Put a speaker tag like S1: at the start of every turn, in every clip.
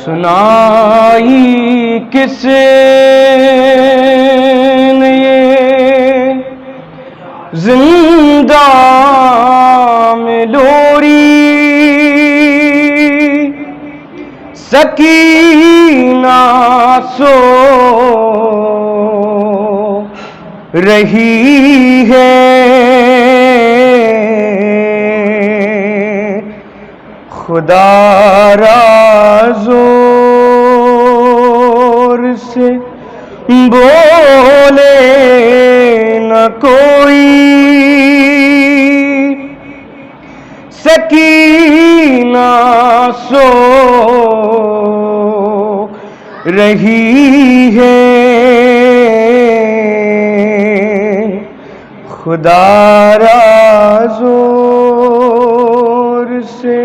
S1: سنائی کس نے یہ زندہ میں لوری، سکینہ سو رہی ہے، خدا را زور سے بولے نہ کوئی، سکینہ سو رہی ہے، خدا را زور سے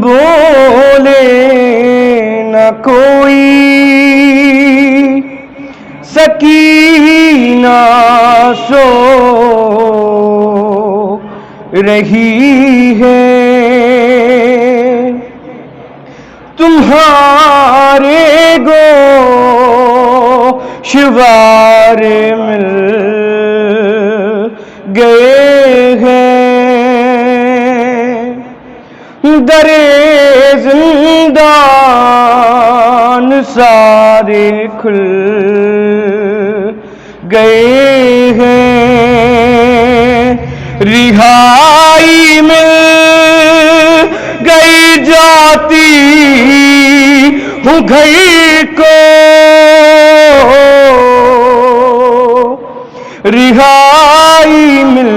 S1: بولے نہ کوئی، سکینہ سو رہی ہے، تمہارے گوشوار مل گئے ہیں، در زندان سارے کھل گئے ہیں، رہائی مل گئی جاتی ہوں گھر کو، رہائی مل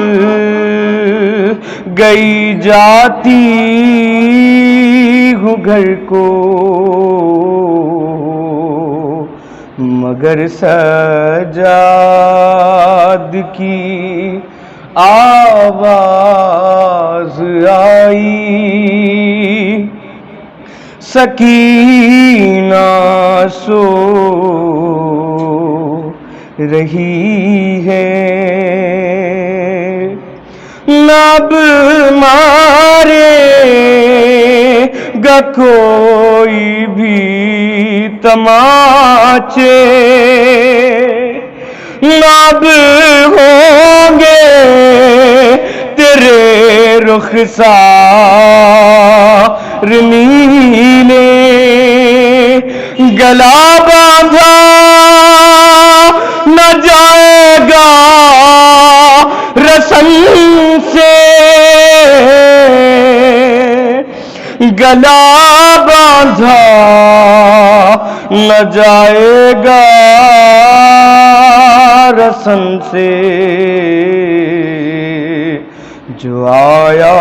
S1: گئی جاتی ہوں گھر کو، مگر سجاد کی آواز آئی، سکینہ سو رہی ہے، نب مارے گا کوئی بھی تماچے، نب ہوں گے تیرے رخسار نیلے، گلا باندھا نہ جائے گا رسن سے، گلا باندھا نہ جائے گا رسن سے، جو آیا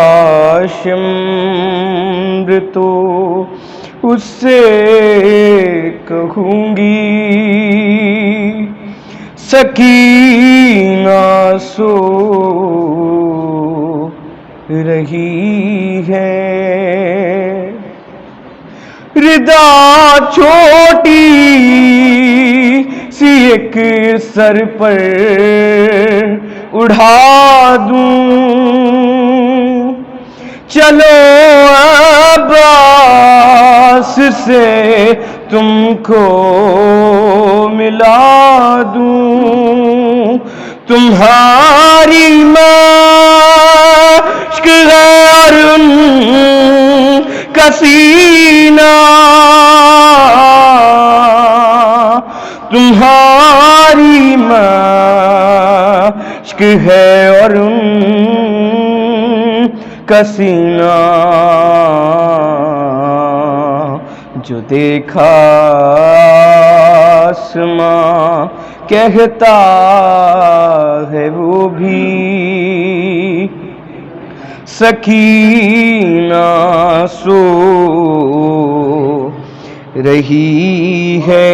S1: شمر تو اس سے کہوں گی، سکینہ سو رہی ہے، ردا چھوٹی سی ایک سر پر اڑا دوں، چلو عباس سے تم کو ملا دوں، تمہاری مشق ہے اور ان کا سینہ، تمہاری مشق ہے اور ان کا سینہ، جو دیکھا آسماں کہتا ہے وہ بھی، سکینہ سو رہی ہے،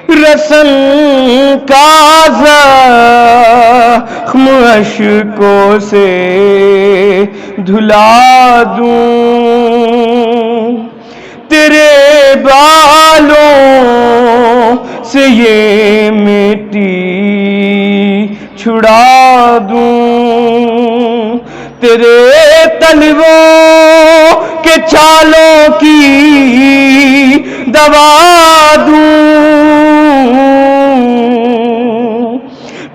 S1: رسن کا زخم اشکوں سے دھلا دوں، تیرے بالوں سے یہ مٹی چھڑا دوں، تیرے تلووں کے چھالوں کی دوا دوں،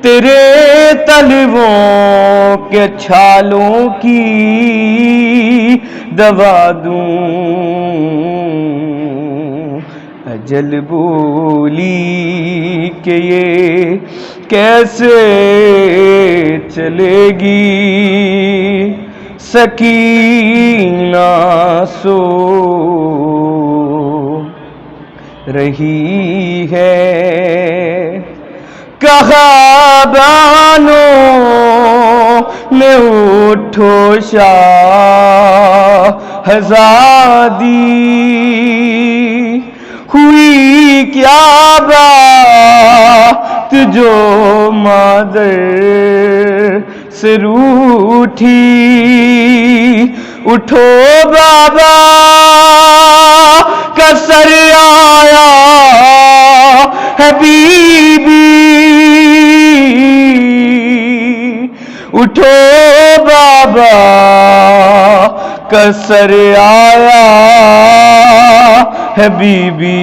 S1: تیرے تلووں کے چھالوں کی دوا دوں، اجل بولی کہ یہ کیسے چلے گی، سکینہ سو رہی ہے، کہا بانوں میں اٹھو شاہزادی، ہوئی کیا بات جو مادر سے روٹھی، اٹھو بابا کا سر آیا ہے بی بی، اٹھو بابا کا سر آیا ہے بی بی،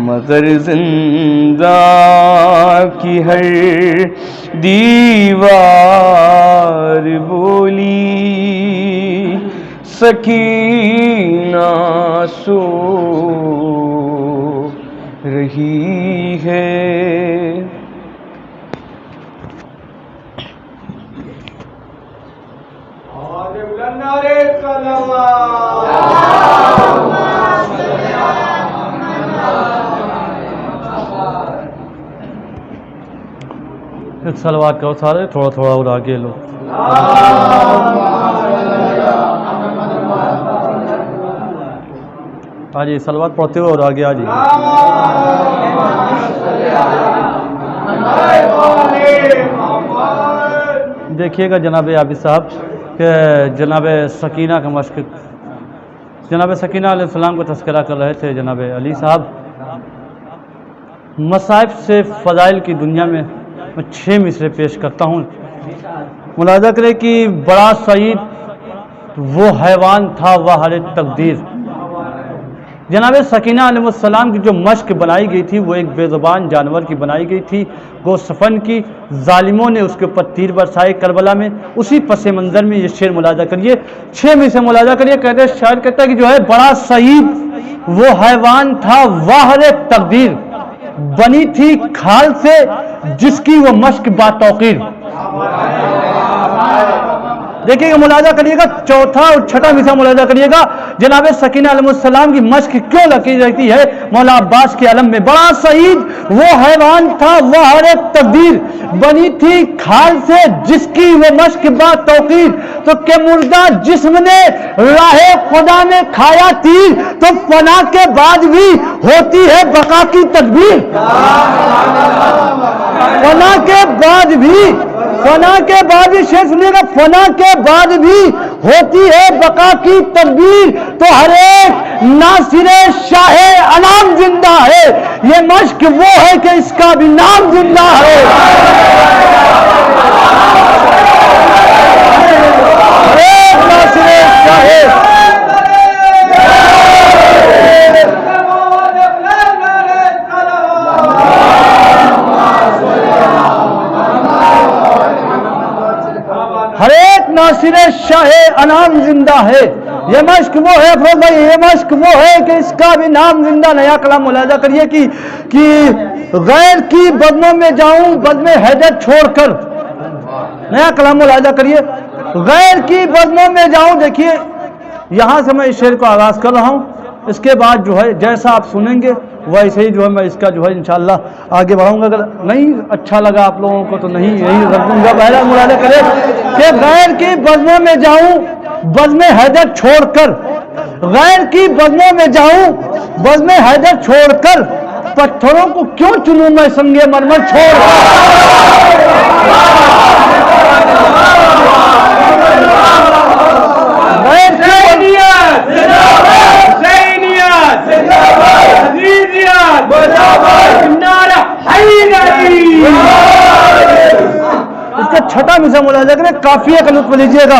S1: مگر زندہ کی ہر دیوار بولی، سکینہ سو رہی ہے۔
S2: ایک صلوات کرو سارے، تھوڑا تھوڑا اور آگے لو۔ ہاں جی، صلوات پڑھتے ہوئے اور آگے آ جائیے۔ دیکھیے گا جناب عابد صاحب کہ جناب سکینہ کا مشق، جناب سکینہ علیہ السلام کو تذکرہ کر رہے تھے جناب علی صاحب۔ مصائب سے فضائل کی دنیا میں 6 مصرے پیش کرتا ہوں، ملاحظہ کریں کہ بڑا سعید وہ حیوان تھا واہر تقدیر۔ جناب سکینہ علیہ السلام کی جو مشق بنائی گئی تھی وہ ایک بے زبان جانور کی بنائی گئی تھی، گو سفن کی، ظالموں نے اس کے اوپر تیر برسائے کربلا میں۔ اسی پس منظر میں یہ شعر ملاحظہ کریے، 6 میں سے ملاحظہ کریے، کہتے شاعر کہتا ہے کہ جو ہے بڑا سعید وہ حیوان تھا واہر تقدیر، بنی تھی کھال سے جس کی وہ مشق باتوقیر۔ دیکھیے گا، ملاحظہ کریے گا، چوتھا اور چھٹا مصرع ملاحظہ کریے گا، جناب سکینہ علیہ السلام کی مشق کیوں لکی رہتی ہے مولا عباس کے علم میں۔ بڑا سعید وہ حیوان تھا واہر تقدیر، بنی تھی کھال سے جس کی وہ مشق باتوقیر، تو کہ مردہ جسم نے راہ خدا میں کھایا تیر، تو فنا کے بعد بھی ہوتی ہے بقا کی تدبیر۔ فنا کے بعد بھی، فنا کے بعد بھی، شعر سنیے گا، فنا کے بعد بھی ہوتی ہے بقا کی تدبیر، تو ہر ایک ناصر شاہ انام زندہ ہے، یہ مشق وہ ہے کہ اس کا بھی نام زندہ ہے۔ ہر ایک ناصر شاہ ہر ایک ناصر شاہ انام زندہ ہے، یہ مشق وہ ہے افروز بھائی، یہ مشق وہ ہے کہ اس کا بھی نام زندہ۔ نیا کلام ملاحظہ کریے کہ غیر کی بزموں میں جاؤں بزم حیدر چھوڑ کر، نیا کلام ملاحظہ کریے، غیر کی بزموں میں جاؤں۔ دیکھیے یہاں سے میں اس شعر کو آغاز کر رہا ہوں، اس کے بعد جو ہے جیسا آپ سنیں گے ویسے ہی جو ہے میں اس کا جو ہے انشاءاللہ آگے بڑھاؤں گا۔ اگر نہیں اچھا لگا آپ لوگوں کو تو نہیں یہی رکھوں گا۔ پہلا ملاحظہ کرے کہ غیر کی بزموں میں جاؤں بزم حیدر چھوڑ کر، غیر کی بزموں میں جاؤں بزم حیدر چھوڑ کر، پتھروں کو کیوں چنوں میں سنگے مرمر چھوڑ کر۔ اس کا چھٹا مصرع ملاحظہ کریں، قافیہ کا لطف لیجیے گا،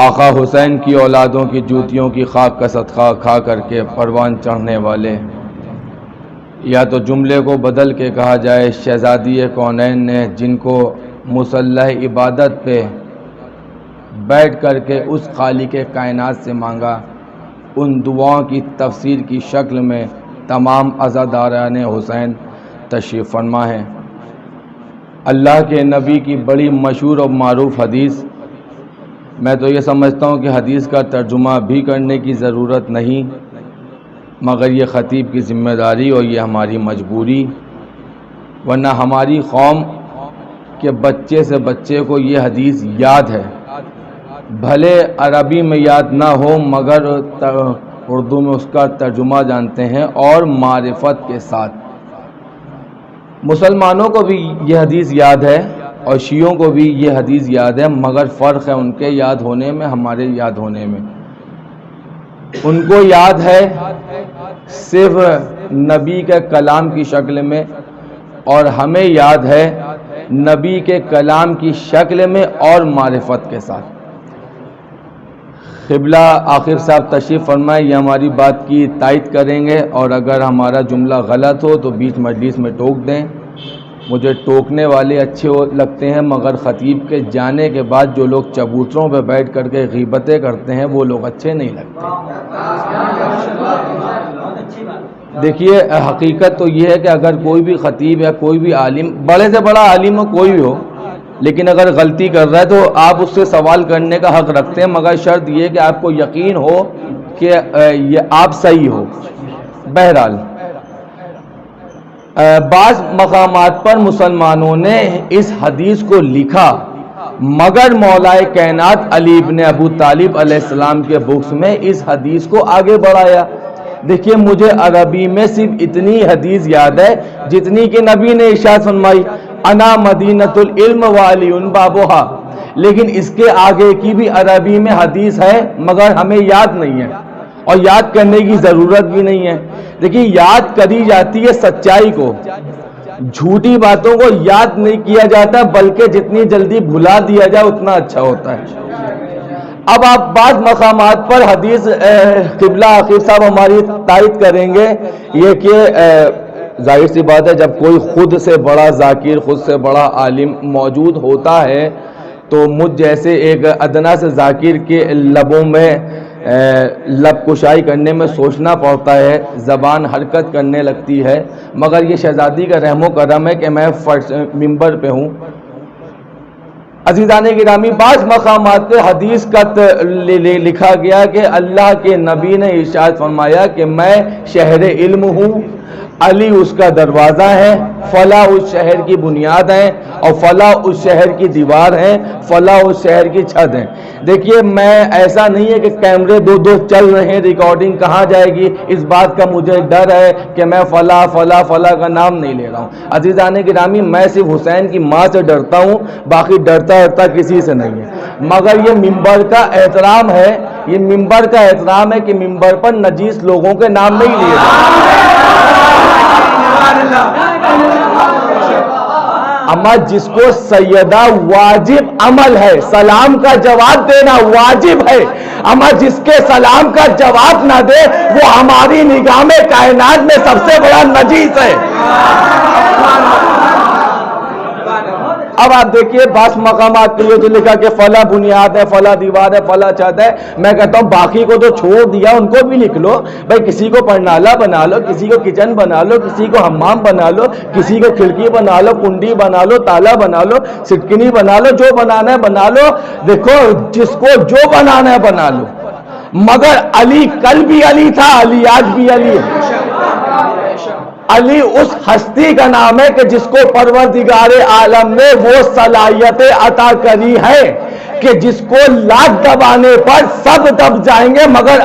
S1: آقا حسین کی اولادوں کی جوتیوں کی خاک کا صدقہ کھا کر کے پروان چڑھنے والے، یا تو جملے کو بدل کے کہا جائے شہزادی کونین نے جن کو مصلح عبادت پہ بیٹھ کر کے اس خالق کائنات سے مانگا، ان دعاؤں کی تفسیر کی شکل میں تمام عزاداران حسین تشریف فرما ہے۔ اللہ کے نبی کی بڑی مشہور اور معروف حدیث، میں تو یہ سمجھتا ہوں کہ حدیث کا ترجمہ بھی کرنے کی ضرورت نہیں، مگر یہ خطیب کی ذمہ داری اور یہ ہماری مجبوری، ورنہ ہماری قوم کے بچے سے بچے کو یہ حدیث یاد ہے، بھلے عربی میں یاد نہ ہو مگر اردو میں اس کا ترجمہ جانتے ہیں اور معرفت کے ساتھ۔ مسلمانوں کو بھی یہ حدیث یاد ہے اور شیعوں کو بھی یہ حدیث یاد ہے، مگر فرق ہے ان کے یاد ہونے میں، ہمارے یاد ہونے میں۔ ان کو یاد ہے صرف نبی کے کلام کی شکل میں، اور ہمیں یاد ہے نبی کے کلام کی شکل میں اور معرفت کے ساتھ۔ قبلہ آخر صاحب تشریف فرمائے، یہ ہماری بات کی تائید کریں گے، اور اگر ہمارا جملہ غلط ہو تو بیچ مجلس میں ٹوک دیں۔ مجھے ٹوکنے والے اچھے لگتے ہیں، مگر خطیب کے جانے کے بعد جو لوگ چبوتروں پہ بیٹھ کر کے غیبتیں کرتے ہیں وہ لوگ اچھے نہیں لگتے۔ دیکھیے حقیقت تو یہ ہے کہ اگر کوئی بھی خطیب یا کوئی بھی عالم، بڑے سے بڑا عالم ہو کوئی بھی ہو، لیکن اگر غلطی کر رہا ہے تو آپ اس سے سوال کرنے کا حق رکھتے ہیں، مگر شرط یہ کہ آپ کو یقین ہو کہ یہ آپ صحیح ہو۔ بہرحال بعض مقامات پر مسلمانوں نے اس حدیث کو لکھا، مگر مولا کائنات علی ابن ابو طالب علیہ السلام کے بکس میں اس حدیث کو آگے بڑھایا۔ دیکھیے مجھے عربی میں صرف اتنی حدیث یاد ہے جتنی کہ نبی نے ارشاد فرمائی، انا مدینۃ العلم وعلی بابھا، لیکن اس کے آگے کی بھی عربی میں حدیث ہے مگر ہمیں یاد نہیں ہے اور یاد کرنے کی ضرورت بھی نہیں ہے۔ دیکھیے یاد کری جاتی ہے سچائی کو، جھوٹی باتوں کو یاد نہیں کیا جاتا، بلکہ جتنی جلدی بھلا دیا جائے اتنا اچھا ہوتا ہے۔ اب آپ بعض مقامات پر حدیث قبلہ عقیب صاحب ہماری تائید کریں گے، یہ کہ ظاہر سی بات ہے جب کوئی خود سے بڑا ذاکر، خود سے بڑا عالم موجود ہوتا ہے تو مجھ جیسے ایک ادنا سے ذاکر کے لبوں میں لب کشائی کرنے میں سوچنا پڑتا ہے، زبان حرکت کرنے لگتی ہے، مگر یہ شہزادی کا رحم و کرم ہے کہ میں ممبر پہ ہوں۔ عزیزان گرامی، بعض مقامات پہ حدیث کا لکھا گیا کہ اللہ کے نبی نے ارشاد فرمایا کہ میں شہر علم ہوں، علی اس کا دروازہ ہے، فلاں اس شہر کی بنیاد ہے اور فلاں اس شہر کی دیوار ہے، فلاں اس شہر کی چھت ہے۔ دیکھیے میں ایسا نہیں ہے کہ کیمرے دو چل رہے ہیں، ریکارڈنگ کہاں جائے گی، اس بات کا مجھے ڈر ہے کہ میں فلاں فلاں فلاں کا نام نہیں لے رہا ہوں۔ عزیزان گرامی، میں صرف حسین کی ماں سے ڈرتا ہوں، باقی ڈرتا کسی سے نہیں ہے، مگر یہ ممبر کا احترام ہے، یہ ممبر کا احترام ہے کہ ممبر پر نجیس لوگوں کے نام نہیں لیے جاتے۔ اما جس کو سیدہ واجب عمل ہے، سلام کا جواب دینا واجب ہے، اما جس کے سلام کا جواب نہ دے وہ ہماری نگاہ میں کائنات میں سب سے بڑا نجیس ہے۔ اب آپ دیکھیے بعض مقامات کے لیے جو لکھا کہ فلاں بنیاد ہے، فلاں دیوار ہے، فلاں چھت ہے، میں کہتا ہوں باقی کو تو چھوڑ دیا، ان کو بھی لکھ لو بھائی، کسی کو پرنالا بنا لو، کسی کو کچن بنا لو، کسی کو حمام بنا لو، کسی کو کھڑکی بنا لو، کنڈی بنا لو، تالا بنا لو، سٹکنی بنا لو، جو بنانا ہے بنا لو، دیکھو جس کو جو بنانا ہے بنا لو، مگر علی کل بھی علی تھا، علی آج بھی علی ہے۔ علی اس ہستی کا نام ہے کہ جس کو پروردگار عالم نے وہ صلاحیتیں عطا کری ہے کہ جس کو لات دبانے پر سب دب جائیں گے مگر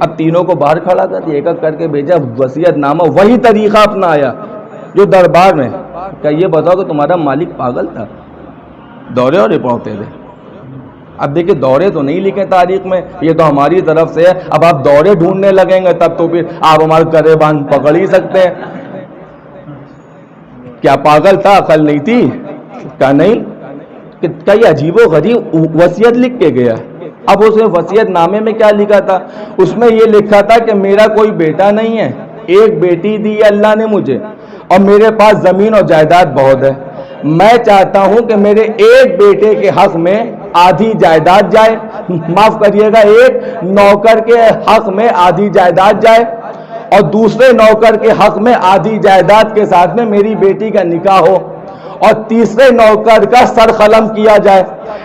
S1: اب تینوں کو باہر کھڑا کر دیا، ایک ایک کر کے بھیجا، وصیت نامہ وہی طریقہ اپنایا جو دربار میں. کہ یہ بتاؤ کہ تمہارا مالک پاگل تھا؟ دورے اور پڑھتے تھے. اب دیکھیں دورے تو نہیں لکھے تاریخ میں، یہ تو ہماری طرف سے ہے. اب آپ دورے ڈھونڈنے لگیں گے تب تو پھر آپ ہمارے گریبان پکڑ ہی سکتے ہیں. کیا پاگل تھا؟ عقل نہیں تھی؟ کیا نہیں؟ کہ یہ عجیب و غریب وصیت لکھ کے گیا. اب اس نے وصیت نامے میں کیا لکھا تھا؟ اس میں یہ لکھا تھا کہ میرا کوئی بیٹا نہیں ہے، ایک بیٹی دی ہے اللہ نے مجھے، اور میرے پاس زمین اور جائیداد بہت ہے. میں چاہتا ہوں کہ میرے ایک بیٹے کے حق میں آدھی جائیداد جائے، معاف کریے گا، ایک نوکر کے حق میں آدھی جائیداد جائے، اور دوسرے نوکر کے حق میں آدھی جائیداد کے ساتھ میں میری بیٹی کا نکاح ہو، اور تیسرے نوکر کا سر قلم کیا جائے.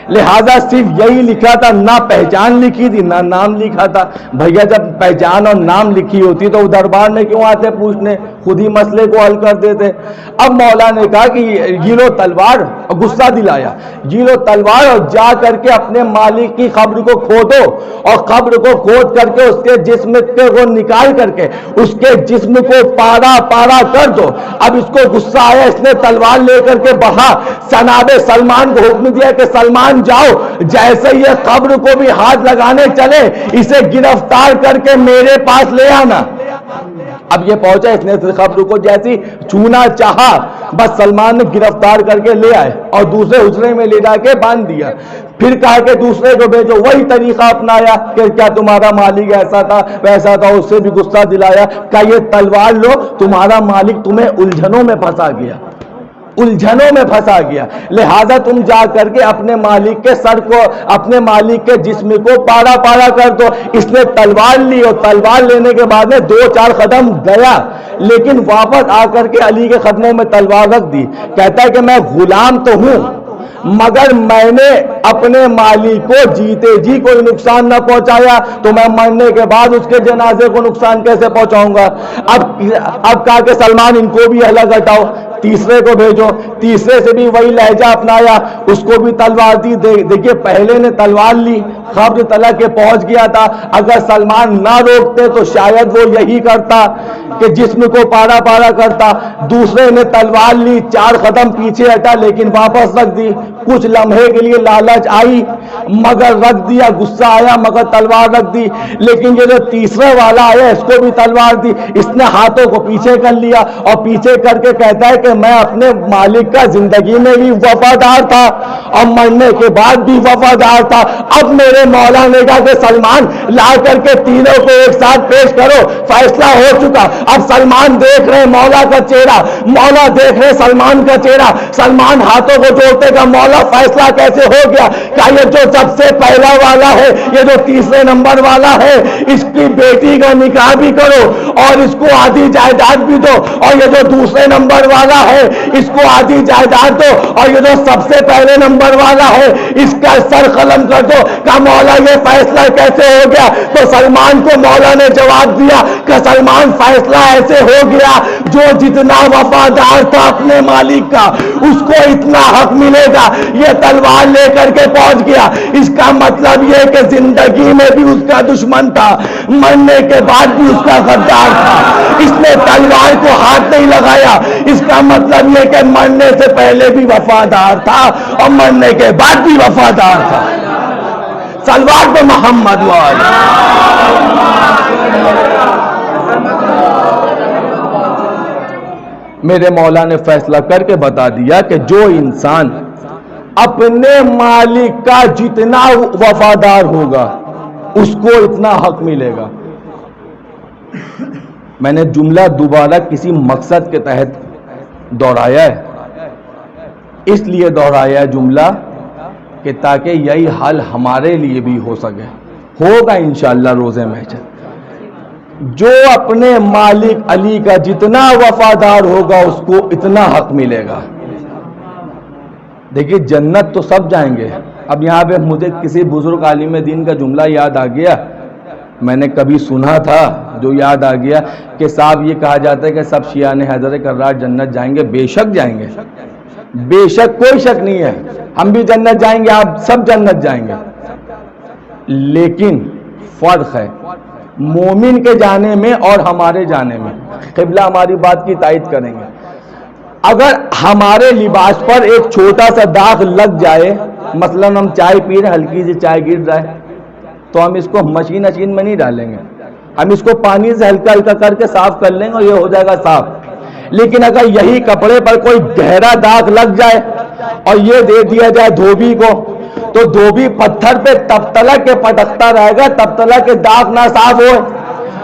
S1: لہذا صرف یہی لکھا تھا، نہ پہچان لکھی تھی نہ نام لکھا تھا. بھیا جب پہچان اور نام لکھی ہوتی تو وہ دربار میں کیوں آتے پوچھنے؟ خود ہی مسئلے کو حل کر دیتے. اب مولا نے کہا کہ یہ لو تلوار، اور غصہ دلایا، یہ لو تلوار اور جا کر کے اپنے مالک کی قبر کو کھودو، اور قبر کو کھود کر کے اس کے جسم کو نکال کر کے اس کے جسم کو پارا پارا کر دو. اب اس کو غصہ آیا، اس نے تلوار لے کر کے بڑھا. جناب سلمان کو حکم دیا کہ سلمان جاؤ، جیسے یہ قبر کو بھی ہاتھ لگانے چلے اسے گرفتار کر کے میرے پاس لے آنا. اب یہ پہنچا، اس نے قبر کو جیسی چھونا چاہا، بس سلمان نے گرفتار کر کے لے آئے اور دوسرے حجرے میں لے جا کے باندھ دیا. پھر کہا کہ دوسرے کو بھیجو، وہی طریقہ اپنایا کہ کیا تمہارا مالک ایسا تھا ویسا تھا، اس سے بھی غصہ دلایا کہ یہ تلوار لو، تمہارا مالک تمہیں الجھنوں میں پھنسا گیا، الجھنوں میں پھنسا گیا، لہذا تم جا کر کے اپنے مالک کے سر کو، اپنے مالک کے جسم کو پارا پارا کر دو. اس نے تلوار لی، اور تلوار لینے کے بعد میں 2-4 قدم گیا، لیکن واپس آ کر کے علی کے قدموں میں تلوار رکھ دی. کہتا ہے کہ میں غلام تو ہوں، مگر میں نے اپنے مالک کو جیتے جی کوئی نقصان نہ پہنچایا، تو میں مرنے کے بعد اس کے جنازے کو نقصان کیسے پہنچاؤں گا؟ اب کہا کہ سلمان ان کو بھی الگ ہٹاؤ، تیسرے کو بھیجو. تیسرے سے بھی وہی لہجہ اپنایا، اس کو بھی تلوار دی. دیکھیے پہلے نے تلوار لی، قبر تلک کے پہنچ گیا تھا. اگر سلمان نہ روکتے تو شاید وہ یہی کرتا کہ جسم کو پارا پارا کرتا. دوسرے نے تلوار لی، 4 قدم پیچھے ہٹا، لیکن واپس رکھ دی. کچھ لمحے کے لیے لالچ آئی مگر رکھ دیا، غصہ آیا مگر تلوار رکھ دی. لیکن یہ جو تیسرے والا آیا اس کو بھی تلوار دی. اس نے ہاتھوں کو پیچھے کر لیا اور پیچھے کر کے کہتا ہے کہ میں اپنے مالک کا زندگی میں بھی وفادار تھا اور مرنے کے بعد بھی وفادار تھا. اب میرے مولا نے کہا کہ سلمان لا کر کے تینوں کو ایک ساتھ پیش کرو، فیصلہ ہو چکا. اب سلمان دیکھ رہے مولا کا چہرہ، مولا دیکھ رہے سلمان کا چہرہ. سلمان ہاتھوں کو جوڑتے کا مولا فیصلہ کیسے ہو گیا؟ کیا یہ جو سب سے پہلا والا ہے، یہ جو تیسرے نمبر والا ہے، اس کی بیٹی کا نکاح بھی کرو اور اس کو آدھی جائیداد بھی دو، اور یہ جو دوسرے نمبر والا ہے اس کو آدھی جائیداد دو، اور یہ جو سب سے پہلے نمبر والا ہے اس کا سر قلم کر دو. کہا مولا یہ فیصلہ کیسے ہو گیا؟ تو سلمان کو مولا نے جواب دیا کہ سلمان فیصلہ ایسے ہو گیا، جو جتنا وفادار تھا اپنے مالک کا اس کو اتنا حق ملے گا. یہ تلوار لے کر کے پہنچ گیا، اس کا مطلب یہ کہ زندگی میں بھی اس کا دشمن تھا، مرنے کے بعد بھی اس کا غدار تھا. اس نے تلوار کو ہاتھ نہیں لگایا، اس کا مطلب یہ کہ مرنے سے پہلے بھی وفادار تھا اور مرنے کے بعد بھی وفادار تھا. تلوار پہ محمد والا. میرے مولا نے فیصلہ کر کے بتا دیا کہ جو انسان اپنے مالک کا جتنا وفادار ہوگا اس کو اتنا حق ملے گا. میں نے جملہ دوبارہ کسی مقصد کے تحت دوہرایا ہے، اس لیے دوہرایا ہے جملہ کہ تاکہ یہی حال ہمارے لیے بھی ہو سکے، ہوگا انشاءاللہ روز محشر. جو اپنے مالک علی کا جتنا وفادار ہوگا اس کو اتنا حق ملے گا. دیکھیے جنت تو سب جائیں گے. اب یہاں پہ مجھے کسی بزرگ عالم دین کا جملہ یاد آ گیا، میں نے کبھی سنا تھا جو یاد آ گیا کہ صاحب یہ کہا جاتا ہے کہ سب شیعان حیدر کرار جنت جائیں گے. بے شک جائیں گے، بے شک کوئی شک نہیں ہے، ہم بھی جنت جائیں گے، آپ سب جنت جائیں گے. لیکن فرق ہے، مومن کے جانے میں اور ہمارے جانے میں. قبلہ ہماری بات کی تائید کریں گے. اگر ہمارے لباس پر ایک چھوٹا سا داغ لگ جائے، مثلا ہم چائے پی رہے، ہلکی سی چائے گر رہا ہے، تو ہم اس کو مشین میں نہیں ڈالیں گے، ہم اس کو پانی سے ہلکا ہلکا کر کے صاف کر لیں گے اور یہ ہو جائے گا صاف. لیکن اگر یہی کپڑے پر کوئی گہرا داغ لگ جائے اور یہ دے دیا جائے دھوبی کو، تو دھوبی پتھر پہ تب تلک کے پٹکتا رہے گا تب تلک کے داغ نہ صاف ہوئے.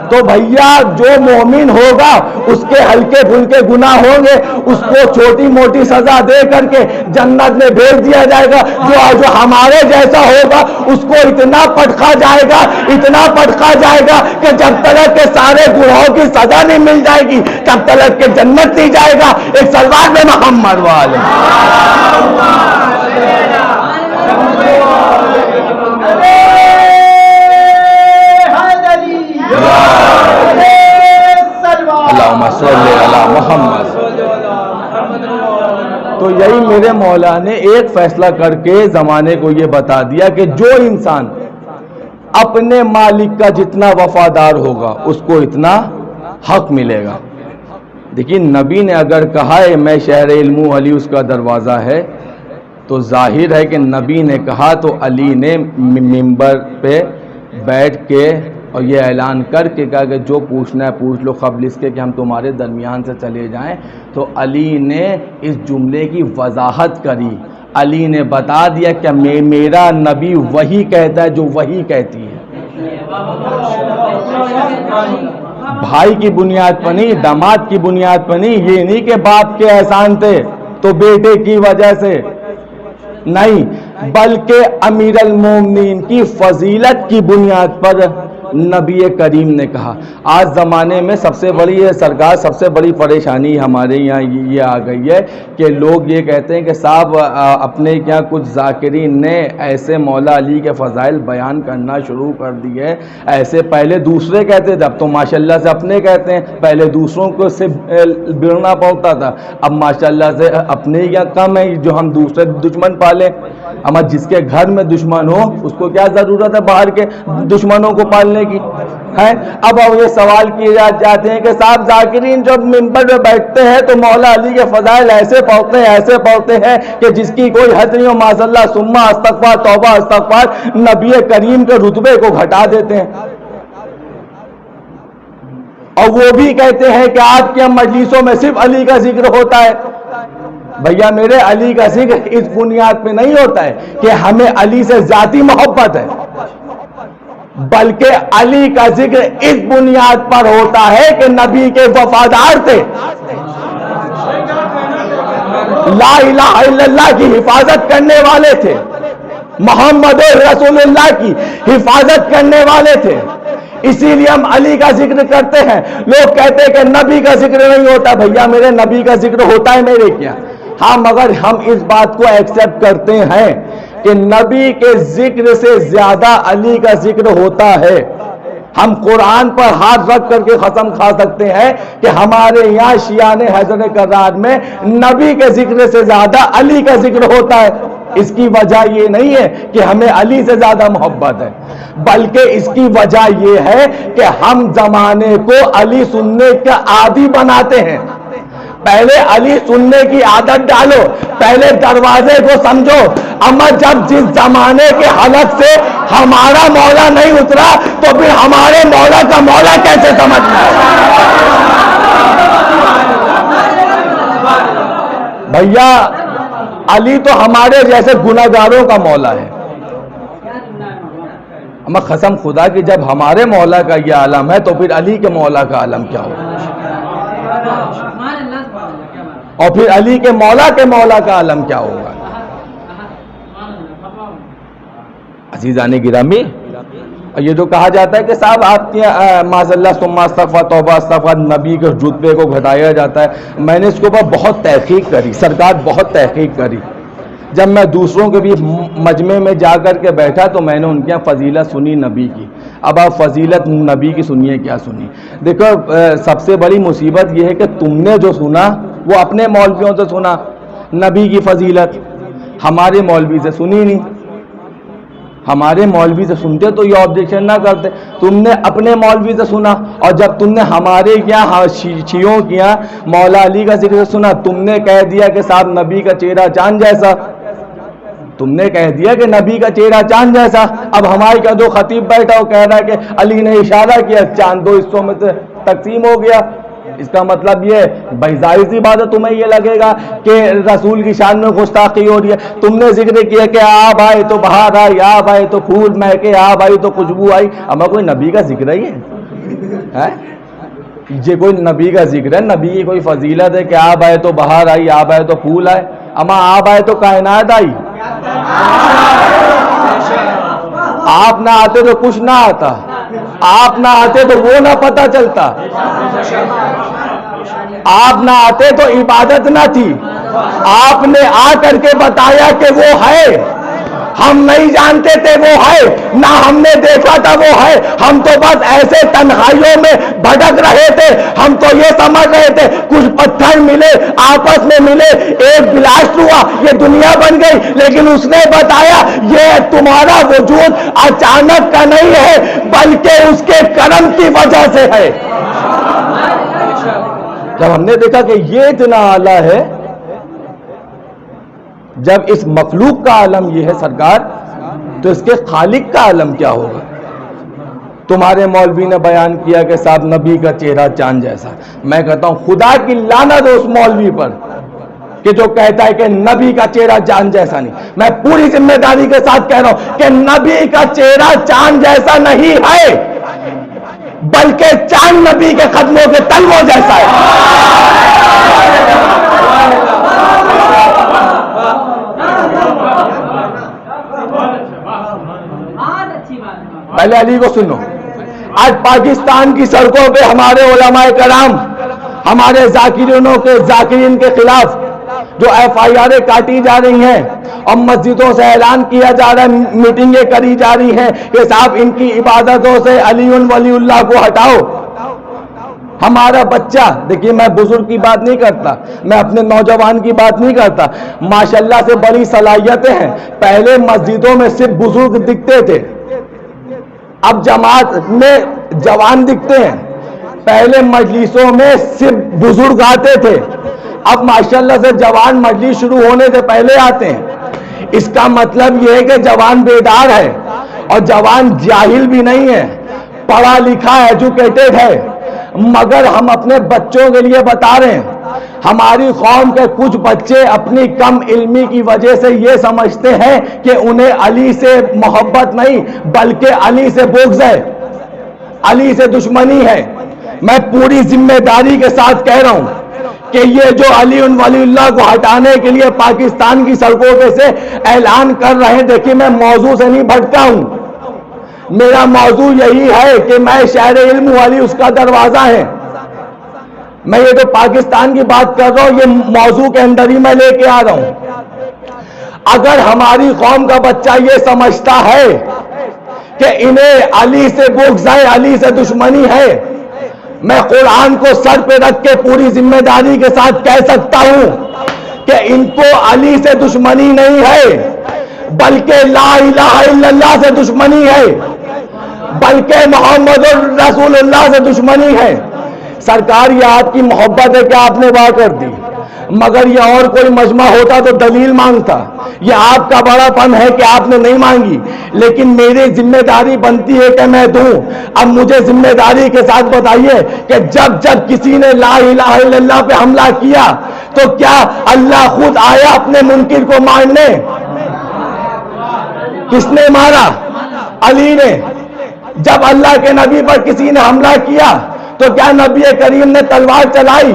S1: تو بھیا جو مومن ہوگا اس کے ہلکے پھلکے گناہ ہوں گے، اس کو چھوٹی موٹی سزا دے کر کے جنت میں بھیج دیا جائے گا. جو ہمارے جیسا ہوگا اس کو اتنا پٹکا جائے گا، اتنا پٹکا جائے گا کہ جب تک کے سارے گناہوں کی سزا نہیں مل جائے گی تب تک کے جنت نہیں جائے گا. ایک سلوات میں محمد والے. اللہم صلی علی محمد. تو یہی میرے مولا نے ایک فیصلہ کر کے زمانے کو یہ بتا دیا کہ جو انسان اپنے مالک کا جتنا وفادار ہوگا اس کو اتنا حق ملے گا. دیکھیے نبی نے اگر کہا ہے میں شہر علم ہوں، علی اس کا دروازہ ہے، تو ظاہر ہے کہ نبی نے کہا تو علی نے ممبر پہ بیٹھ کے اور یہ اعلان کر کے کہا کہ جو پوچھنا ہے پوچھ لو قبل اس کے کہ ہم تمہارے درمیان سے چلے جائیں. تو علی نے اس جملے کی وضاحت کری. علی نے بتا دیا کہ میرا نبی وہی کہتا ہے جو وہی کہتی ہے. بھائی کی بنیاد پر نہیں، داماد کی بنیاد پر نہیں، یہ نہیں کہ باپ کے احسان تھے تو بیٹے کی وجہ سے نہیں، بلکہ امیر المومنین کی فضیلت کی بنیاد پر نبی کریم نے کہا. آج زمانے میں سب سے بڑی سرکار سب سے بڑی پریشانی ہمارے یہاں یہ آ گئی ہے کہ لوگ یہ کہتے ہیں کہ صاحب اپنے کیا کچھ ذاکرین نے ایسے مولا علی کے فضائل بیان کرنا شروع کر دیے. ایسے پہلے دوسرے کہتے تھے، اب تو ماشاءاللہ سے اپنے کہتے ہیں. پہلے دوسروں کو سے بڑنا پڑتا تھا، اب ماشاءاللہ سے اپنے ہی کم ہے جو ہم دوسرے دشمن پالیں. اما جس کے گھر میں دشمن ہو اس کو کیا ضرورت ہے باہر کے دشمنوں کو پالنے کی ہے. اب یہ سوال کیے جاتے ہیں کہ صاحب ذاکرین جب ممبر پہ بیٹھتے ہیں تو مولا علی کے فضائل ایسے پڑھتے ہیں کہ جس کی کوئی حد نہیں ہو، معاذ اللہ ثم استغفار توبہ استغفار، نبی کریم کے رتبے کو گھٹا دیتے ہیں. اور وہ بھی کہتے ہیں کہ آپ کے مجلسوں میں صرف علی کا ذکر ہوتا ہے. بھیا میرے علی کا ذکر اس بنیاد پہ نہیں ہوتا ہے کہ ہمیں علی سے ذاتی محبت ہے، بلکہ علی کا ذکر اس بنیاد پر ہوتا ہے کہ نبی کے وفادار تھے، لا الہ الا اللہ کی حفاظت کرنے والے تھے، محمد رسول اللہ کی حفاظت کرنے والے تھے. اسی لیے ہم علی کا ذکر کرتے ہیں. لوگ کہتے ہیں کہ نبی کا ذکر نہیں ہوتا. بھیا میرے نبی کا ذکر ہوتا ہے میرے کیا. ہاں مگر ہم اس بات کو ایکسپٹ کرتے ہیں کہ نبی کے ذکر سے زیادہ علی کا ذکر ہوتا ہے. ہم قرآن پر ہاتھ رکھ کر کے قسم کھا سکتے ہیں کہ ہمارے یہاں شیعان حضرت کرار میں نبی کے ذکر سے زیادہ علی کا ذکر ہوتا ہے. اس کی وجہ یہ نہیں ہے کہ ہمیں علی سے زیادہ محبت ہے، بلکہ اس کی وجہ یہ ہے کہ ہم زمانے کو علی سننے کا عادی بناتے ہیں. پہلے علی سننے کی عادت ڈالو، پہلے دروازے کو سمجھو. اما جب جس زمانے کے حلق سے ہمارا مولا نہیں اترا تو پھر ہمارے مولا کا مولا کیسے سمجھنا ہے؟ بھیا علی تو ہمارے جیسے گناہگاروں کا مولا ہے. اما قسم خدا کی جب ہمارے مولا کا یہ عالم ہے تو پھر علی کے مولا کا عالم کیا ہوگا؟ اور پھر علی کے مولا کا عالم کیا ہوگا؟ عزیزان گرامی، یہ جو کہا جاتا ہے کہ صاحب آپ کے معاذ اللہ ثم استغفار توبہ استغفار نبی کے رتبے کو گھٹایا جاتا ہے، میں نے اس کے اوپر بہت تحقیق کری، سرکار بہت تحقیق کری. جب میں دوسروں کے بھی مجمع میں جا کر کے بیٹھا تو میں نے ان کے فضیلت سنی نبی کی. اب آپ فضیلت نبی کی سنیے کیا سنی. دیکھو سب سے بڑی مصیبت یہ ہے کہ تم نے جو سنا وہ اپنے مولویوں سے سنا. نبی کی فضیلت ہمارے مولوی سے سنی نہیں. ہمارے مولوی سے سنتے تو یہ آبجیکشن نہ کرتے. تم نے اپنے مولوی سے سنا, اور جب تم نے ہمارے یہاں شیعوں کے یہاں مولا علی کا ذکر سنا, تم نے کہہ دیا کہ صاحب نبی کا چہرہ چاند جیسا, تم نے کہہ دیا کہ نبی کا چہرہ چاند جیسا. اب ہمارے کا جو خطیب بیٹھا وہ کہہ رہا ہے کہ علی نے اشارہ کیا, چاند 2 حصوں میں سے تقسیم ہو گیا. اس کا مطلب یہ ہے بھائی ظاہر سی بات ہے تمہیں یہ لگے گا کہ رسول کی شان میں گستاخی ہو رہی ہے. تم نے ذکر کیا کہ آب آئے تو بہار آئی, آب آئے تو پھول مہکے, آب آئی تو خوشبو آئی. اما کوئی نبی کا ذکر ہی ہے, یہ کوئی نبی کا ذکر ہے, نبی کی کوئی فضیلت ہے کہ آب آئے تو بہار آئی, آب آئے تو پھول آئے. اما آب آئے تو کائنات آئی, آپ نہ آتے تو کچھ نہ آتا, آپ نہ آتے تو وہ نہ پتہ چلتا, آپ نہ آتے تو عبادت نہ تھی. آپ نے آ کر کے بتایا کہ وہ ہے, ہم نہیں جانتے تھے وہ ہے, نہ ہم نے دیکھا تھا وہ ہے. ہم تو بس ایسے تنہائیوں میں بھٹک رہے تھے, ہم تو یہ سمجھ رہے تھے کچھ پتھر ملے, آپس میں ملے, ایک بلاسٹ ہوا, یہ دنیا بن گئی. لیکن اس نے بتایا یہ تمہارا وجود اچانک کا نہیں ہے, بلکہ اس کے کرم کی وجہ سے ہے. جب ہم نے دیکھا کہ یہ اتنا اعلیٰ ہے, جب اس مخلوق کا عالم یہ ہے سرکار, تو اس کے خالق کا عالم کیا ہوگا. تمہارے مولوی نے بیان کیا کہ صاحب نبی کا چہرہ چاند جیسا. میں کہتا ہوں خدا کی لعنت اس مولوی پر کہ جو کہتا ہے کہ نبی کا چہرہ چاند جیسا نہیں. میں پوری ذمہ داری کے ساتھ کہہ رہا ہوں کہ نبی کا چہرہ چاند جیسا نہیں ہے, بلکہ چاند نبی کے قدموں کے تلووں جیسا ہے. پہلے علی کو سنو. آج پاکستان کی سڑکوں پہ ہمارے علماء کرام, ہمارے ذاکرین کے خلاف جو FIR کاٹی جا رہی ہیں, اور مسجدوں سے اعلان کیا جا رہا ہے, میٹنگیں کری جا رہی ہیں کہ صاحب ان کی عبادتوں سے علی ولی اللہ کو ہٹاؤ. ہمارا بچہ, دیکھیے میں بزرگ کی بات نہیں کرتا, میں اپنے نوجوان کی بات نہیں کرتا, ماشاءاللہ سے بڑی صلاحیتیں ہیں. پہلے مسجدوں میں صرف بزرگ دکھتے تھے, اب جماعت میں جوان دکھتے ہیں. پہلے مجلسوں میں صرف بزرگ آتے تھے, اب ماشاءاللہ سے جوان مجلس شروع ہونے سے پہلے آتے ہیں. اس کا مطلب یہ ہے کہ جوان بیدار ہے, اور جوان جاہل بھی نہیں ہے, پڑھا لکھا ایجوکیٹڈ ہے. مگر ہم اپنے بچوں کے لیے بتا رہے ہیں, ہماری قوم کے کچھ بچے اپنی کم علمی کی وجہ سے یہ سمجھتے ہیں کہ انہیں علی سے محبت نہیں بلکہ علی سے بغض ہے, علی سے دشمنی ہے. میں پوری ذمہ داری کے ساتھ کہہ رہا ہوں کہ یہ جو علی ولی اللہ کو ہٹانے کے لیے پاکستان کی سڑکوں پہ سے اعلان کر رہے ہیں, دیکھیے میں موضوع سے نہیں بھٹکا ہوں, میرا موضوع یہی ہے کہ میں شہر علم والی اس کا دروازہ ہے. میں یہ تو پاکستان کی بات کر رہا ہوں, یہ موضوع کے اندر ہی میں لے کے آ رہا ہوں. اگر ہماری قوم کا بچہ یہ سمجھتا ہے کہ انہیں علی سے بغض ہے, علی سے دشمنی ہے, میں قرآن کو سر پہ رکھ کے پوری ذمہ داری کے ساتھ کہہ سکتا ہوں کہ ان کو علی سے دشمنی نہیں ہے بلکہ لا الہ الا اللہ سے دشمنی ہے, بلکہ محمد رسول اللہ سے دشمنی ہے. سرکار یہ آپ کی محبت ہے کہ آپ نے واہ کر دی, مگر یہ اور کوئی مجمع ہوتا تو دلیل مانگتا. یہ آپ کا بڑا پن ہے کہ آپ نے نہیں مانگی, لیکن میری ذمہ داری بنتی ہے کہ میں دوں. اب مجھے ذمہ داری کے ساتھ بتائیے کہ جب کسی نے لا الہ الا اللہ پہ حملہ کیا تو کیا اللہ خود آیا اپنے منکر کو مارنے؟ کس نے مارا؟ علی نے. جب اللہ کے نبی پر کسی نے حملہ کیا تو کیا نبی کریم نے تلوار چلائی؟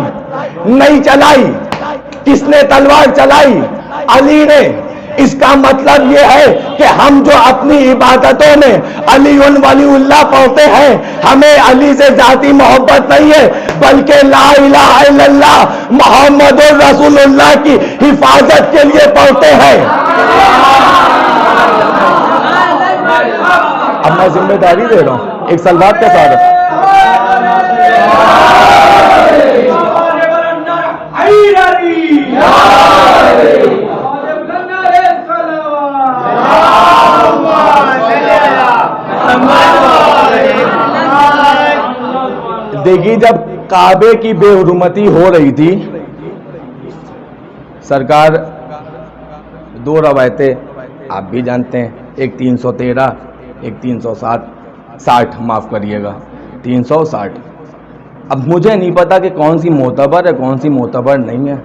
S1: نہیں چلائی. کس نے تلوار چلائی؟ علی نے. اس کا مطلب یہ ہے کہ ہم جو اپنی عبادتوں میں علی ولی اللہ پڑھتے ہیں, ہمیں علی سے ذاتی محبت نہیں ہے بلکہ لا الہ الا اللہ محمد رسول اللہ کی حفاظت کے لیے پڑھتے ہیں. اب میں ذمہ داری دے رہا ہوں ایک سلوات کے ساتھ. دیکھیے جب کعبے کی بے حرمتی ہو رہی تھی، سرکار دو روایتیں آپ بھی جانتے ہیں، ایک 313 ایک 360 معاف کریے گا 360. اب مجھے نہیں پتا کہ کون سی معتبر ہے کون سی معتبر نہیں ہے،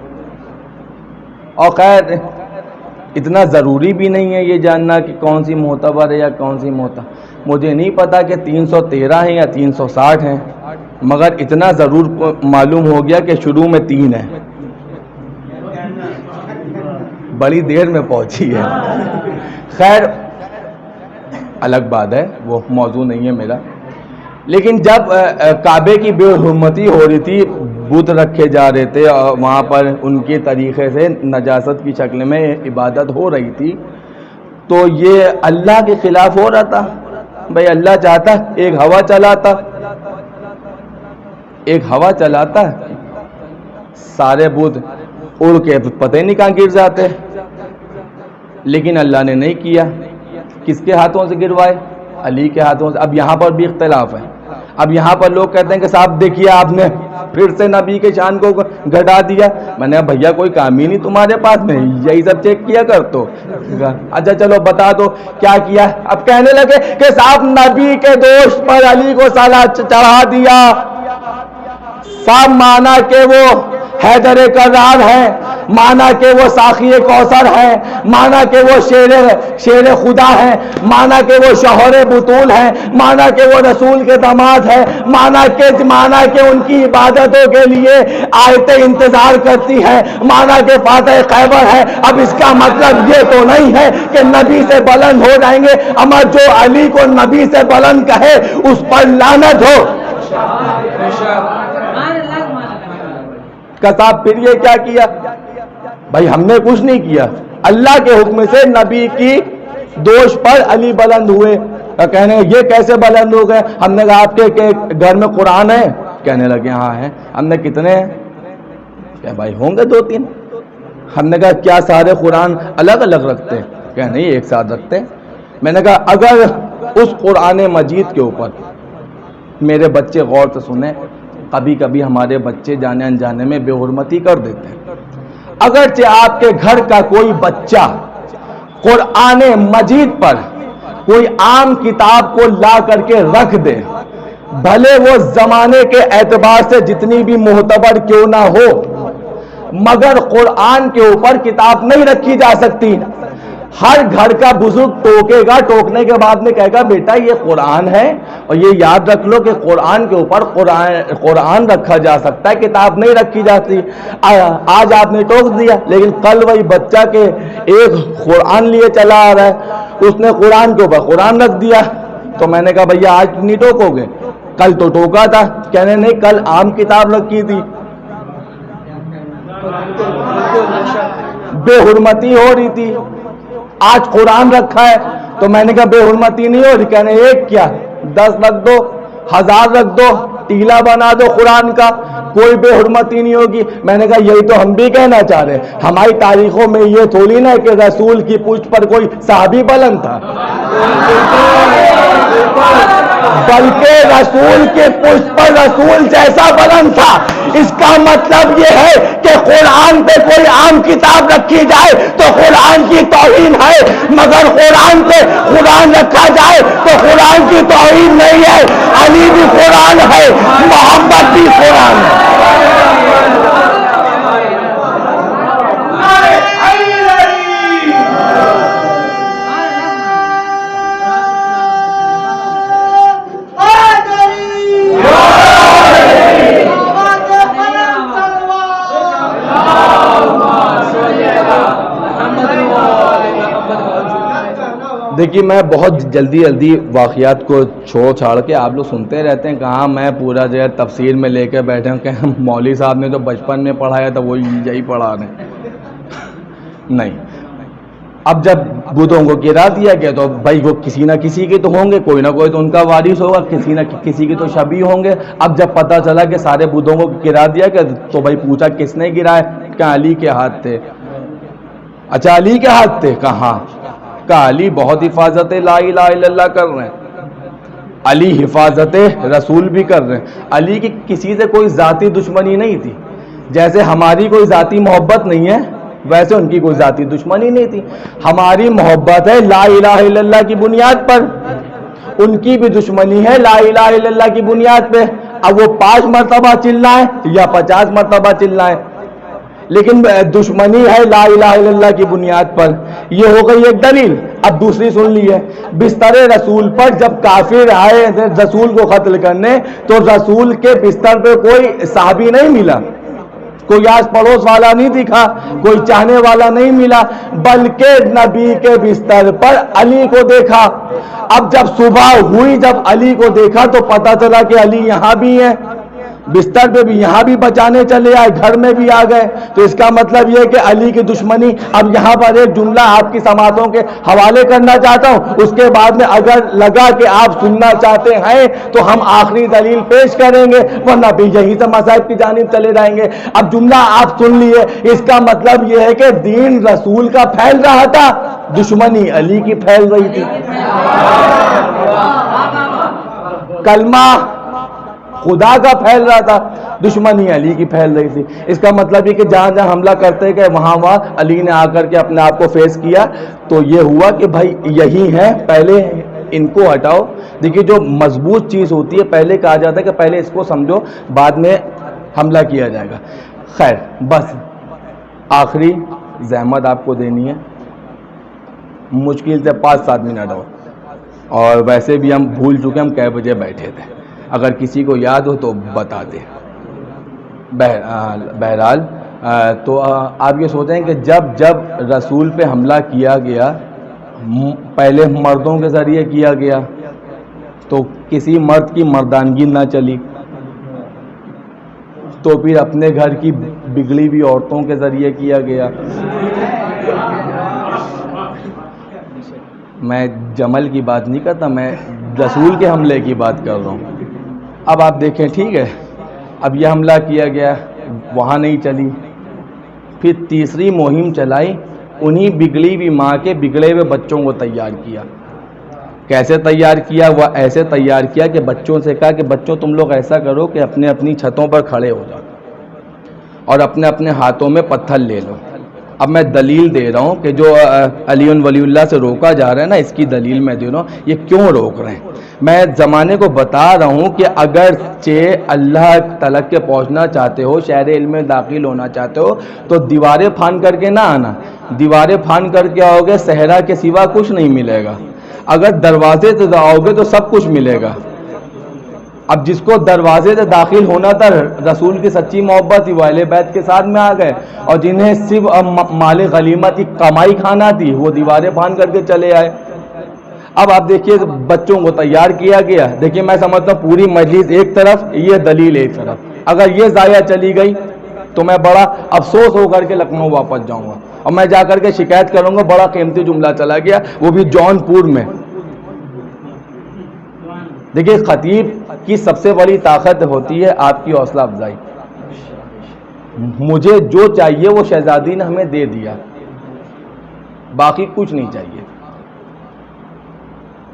S1: اور خیر اتنا ضروری بھی نہیں ہے یہ جاننا کہ کون سی معتبر ہے یا کون سی مجھے نہیں پتا کہ 313 ہیں یا 360 ہیں، مگر اتنا ضرور معلوم ہو گیا کہ شروع میں 3 ہے، بڑی دیر میں پہنچی ہے. خیر الگ بات ہے، وہ موضوع نہیں ہے میرا. لیکن جب کعبے کی بے حرمتی ہو رہی تھی، بت رکھے جا رہے تھے اور وہاں پر ان کے طریقے سے نجاست کی شکل میں عبادت ہو رہی تھی، تو یہ اللہ کے خلاف ہو رہا تھا. بھائی اللہ چاہتا ایک ہوا چلاتا سارے بت اڑ کے پتہ نہیں کہاں گر جاتے، لیکن اللہ نے نہیں کیا. کس کے ہاتھوں سے گروائے؟ علی کے ہاتھوں سے. اب یہاں پر بھی اختلاف ہے. اب یہاں پر لوگ کہتے ہیں کہ صاحب دیکھیے آپ نے پھر سے نبی کے شان کو گھٹا دیا. میں نے بھیا کوئی کام ہی نہیں تمہارے پاس میں یہی سب چیک کیا کر تو. اچھا چلو بتا دو کیا کیا. اب کہنے لگے کہ صاحب نبی کے دوست پر علی کو سالہ چڑھا دیا. صاحب مانا کہ وہ حیدر کرار ہے، مانا کہ وہ ساقی کوثر ہے، مانا کہ وہ شیر خدا ہے، مانا کہ وہ شوہر بطول ہے، مانا کہ وہ رسول کے داماد ہے، مانا کہ ان کی عبادتوں کے لیے آیتیں انتظار کرتی ہے، مانا کہ فاتح خیبر ہے. اب اس کا مطلب یہ تو نہیں ہے کہ نبی سے بلند ہو جائیں گے، اما جو علی کو نبی سے بلند کہے اس پر لعنت ہو. صاحب پھر یہ کیا کیا؟ بھائی ہم نے کچھ نہیں کیا، اللہ کے حکم سے نبی کی دوش پر علی بلند ہوئے. کہنے یہ کیسے بلند ہو گئے؟ ہم نے کہا آپ کے گھر میں قرآن ہے؟ کہنے لگے ہاں ہے. ہم نے کتنے ہیں؟ کہ بھائی ہوں گے 2-3. ہم نے کہا کیا سارے قرآن الگ الگ رکھتے؟ کہ نہیں ایک ساتھ رکھتے. میں نے کہا اگر اس قرآن مجید کے اوپر میرے بچے غور سے سنیں، کبھی کبھی ہمارے بچے جانے انجانے میں بے حرمتی کر دیتے ہیں. اگرچہ آپ کے گھر کا کوئی بچہ قرآن مجید پر کوئی عام کتاب کو لا کر کے رکھ دے، بھلے وہ زمانے کے اعتبار سے جتنی بھی معتبر کیوں نہ ہو، مگر قرآن کے اوپر کتاب نہیں رکھی جا سکتی. ہر گھر کا بزرگ ٹوکے گا، ٹوکنے کے بعد میں کہے گا بیٹا یہ قرآن ہے، اور یہ یاد رکھ لو کہ قرآن کے اوپر قرآن رکھا جا سکتا ہے، کتاب نہیں رکھی جاتی. آج آپ نے ٹوک دیا، لیکن کل وہی بچہ کے ایک قرآن لیے چلا آ رہا ہے، اس نے قرآن کے اوپر قرآن رکھ دیا. تو میں نے کہا بھیا آج نہیں ٹوکو گے، کل تو ٹوکا تھا. کہنے نہیں کل عام کتاب رکھی تھی. بے حرمتی ہو رہی تھی، آج قرآن رکھا ہے. تو میں نے کہا بے حرمتی نہیں ہو رہی. کہنے ایک کیا 10 رکھ دو، 1000 رکھ دو، ٹیلا بنا دو قرآن کا، کوئی بے حرمتی نہیں ہوگی. میں نے کہا یہی تو ہم بھی کہنا چاہ رہے ہیں. ہماری تاریخوں میں یہ تھوڑی نہ کہ رسول کی پشت پر کوئی صحابی بلند تھا، بلکہ رسول کے پشت پر رسول جیسا بلند تھا. اس کا مطلب یہ ہے کہ قرآن پہ کوئی عام کتاب رکھی جائے تو قرآن کی توہین ہے، مگر قرآن پہ قرآن رکھا جائے تو قرآن کی توہین نہیں ہے. علی بھی قرآن ہے، محمد بھی قرآن ہے. دیکھیے میں بہت جلدی واقعات کو چھاڑ کے آپ لوگ سنتے رہتے ہیں. کہاں میں پورا جو ہے تفسیر میں لے کے بیٹھے ہوں کہ مولوی صاحب نے جو بچپن میں پڑھایا تھا وہی یہی پڑھا رہے ہیں. نہیں، اب جب بتوں کو گرا دیا گیا تو بھائی وہ کسی نہ کسی کے تو ہوں گے، کوئی نہ کوئی تو ان کا وارث ہوگا، کسی نہ کسی کے تو شبیہ ہوں گے. اب جب پتہ چلا کہ سارے بتوں کو گرا دیا گیا تو بھائی پوچھا کس نے گرایا؟ کہا علی کے ہاتھ تھے. اچھا علی کے ہاتھ تھے؟ کہاں؟ کہ علی بہت حفاظت لا الہ الا اللہ کر رہے ہیں. علی حفاظت رسول بھی کر رہے ہیں. علی کی کسی سے کوئی ذاتی دشمنی نہیں تھی. جیسے ہماری کوئی ذاتی محبت نہیں ہے ویسے ان کی کوئی ذاتی دشمنی نہیں تھی. ہماری محبت ہے لا الہ الا اللہ کی بنیاد پر, ان کی بھی دشمنی ہے لا الہ الا اللہ کی بنیاد پہ. اب وہ 5 مرتبہ چلائیں یا 50 مرتبہ چلائیں, لیکن دشمنی ہے لا الہ الا اللہ کی بنیاد پر. یہ ہو گئی ایک دلیل. اب دوسری سن لی ہے, بستر رسول پر جب کافر آئے رسول کو قتل کرنے تو رسول کے بستر پہ کوئی صحابی نہیں ملا, کوئی آس پڑوس والا نہیں دکھا, کوئی چاہنے والا نہیں ملا, بلکہ نبی کے بستر پر علی کو دیکھا. اب جب صبح ہوئی, جب علی کو دیکھا تو پتا چلا کہ علی یہاں بھی ہیں, بستر پہ بھی, یہاں بھی بچانے چلے آئے, گھر میں بھی آ گئے. تو اس کا مطلب یہ کہ علی کی دشمنی. اب یہاں پر ایک جملہ آپ کی سماعتوں کے حوالے کرنا چاہتا ہوں, اس کے بعد میں اگر لگا کہ آپ سننا چاہتے ہیں تو ہم آخری دلیل پیش کریں گے, ورنہ بھی یہی سے مذاہب کی جانب چلے جائیں گے. اب جملہ آپ سن لیے, اس کا مطلب یہ ہے کہ دین رسول کا پھیل رہا تھا, دشمنی علی کی پھیل رہی تھی. کلمہ خدا کا پھیل رہا تھا, دشمنی علی کی پھیل رہی تھی. اس کا مطلب یہ کہ جہاں جہاں حملہ کرتے گئے وہاں علی نے آ کر کے اپنے آپ کو فیس کیا. تو یہ ہوا کہ بھائی یہی ہے, پہلے ان کو ہٹاؤ. دیکھیے جو مضبوط چیز ہوتی ہے پہلے کہا جاتا ہے کہ پہلے اس کو سمجھو بعد میں حملہ کیا جائے گا. خیر, بس آخری زحمت آپ کو دینی ہے, مشکل سے 5-7 منٹ اور ویسے بھی ہم بھول چکے ہم کئے بجے بیٹھے تھے, اگر کسی کو یاد ہو تو بتا دیں. بہرحال تو آپ یہ سوچیں کہ جب رسول پہ حملہ کیا گیا, پہلے مردوں کے ذریعے کیا گیا تو کسی مرد کی مردانگی نہ چلی, تو پھر اپنے گھر کی بگڑی ہوئی عورتوں کے ذریعے کیا گیا. میں جمل کی بات نہیں کرتا, میں رسول کے حملے کی بات کر رہا ہوں. اب آپ دیکھیں, ٹھیک ہے, اب یہ حملہ کیا گیا, وہاں نہیں چلی, پھر تیسری مہم چلائی, انہی بگڑی ہوئی ماں کے بگڑے ہوئے بچوں کو تیار کیا. کیسے تیار کیا؟ وہ ایسے تیار کیا کہ بچوں سے کہا کہ بچوں تم لوگ ایسا کرو کہ اپنے اپنی چھتوں پر کھڑے ہو جاؤ اور اپنے اپنے ہاتھوں میں پتھر لے لو. اب میں دلیل دے رہا ہوں کہ جو علی ولی اللہ سے روکا جا رہا ہے نا, اس کی دلیل میں دے رہا ہوں. یہ کیوں روک رہے ہیں؟ میں زمانے کو بتا رہا ہوں کہ اگرچہ اللہ تلک کے پہنچنا چاہتے ہو, شہر علم میں داخل ہونا چاہتے ہو, تو دیواریں پھاند کر کے نہ آنا. دیواریں پھاند کر کے آؤ گے صحرا کے سوا کچھ نہیں ملے گا. اگر دروازے سے آؤ گے تو سب کچھ ملے گا. اب جس کو دروازے سے داخل ہونا تھا, رسول کی سچی محبت تھی, وہ اہل بیت کے ساتھ میں آ گئے, اور جنہیں صرف مال غنیمت کی کمائی کھانا تھی وہ دیواریں پھاند کر کے چلے آئے. اب آپ دیکھیے بچوں کو تیار کیا گیا. دیکھیے میں سمجھتا ہوں پوری مجلس ایک طرف, یہ دلیل ایک طرف. اگر یہ ضائع چلی گئی تو میں بڑا افسوس ہو کر کے لکھنؤ واپس جاؤں گا, اور میں جا کر کے شکایت کروں گا بڑا قیمتی جملہ چلا گیا, وہ بھی جون پور میں. دیکھیے خطیب کی سب سے بڑی طاقت ہوتی ہے آپ کی حوصلہ افزائی. مجھے جو چاہیے وہ شہزادی نے ہمیں دے دیا, باقی کچھ نہیں چاہیے.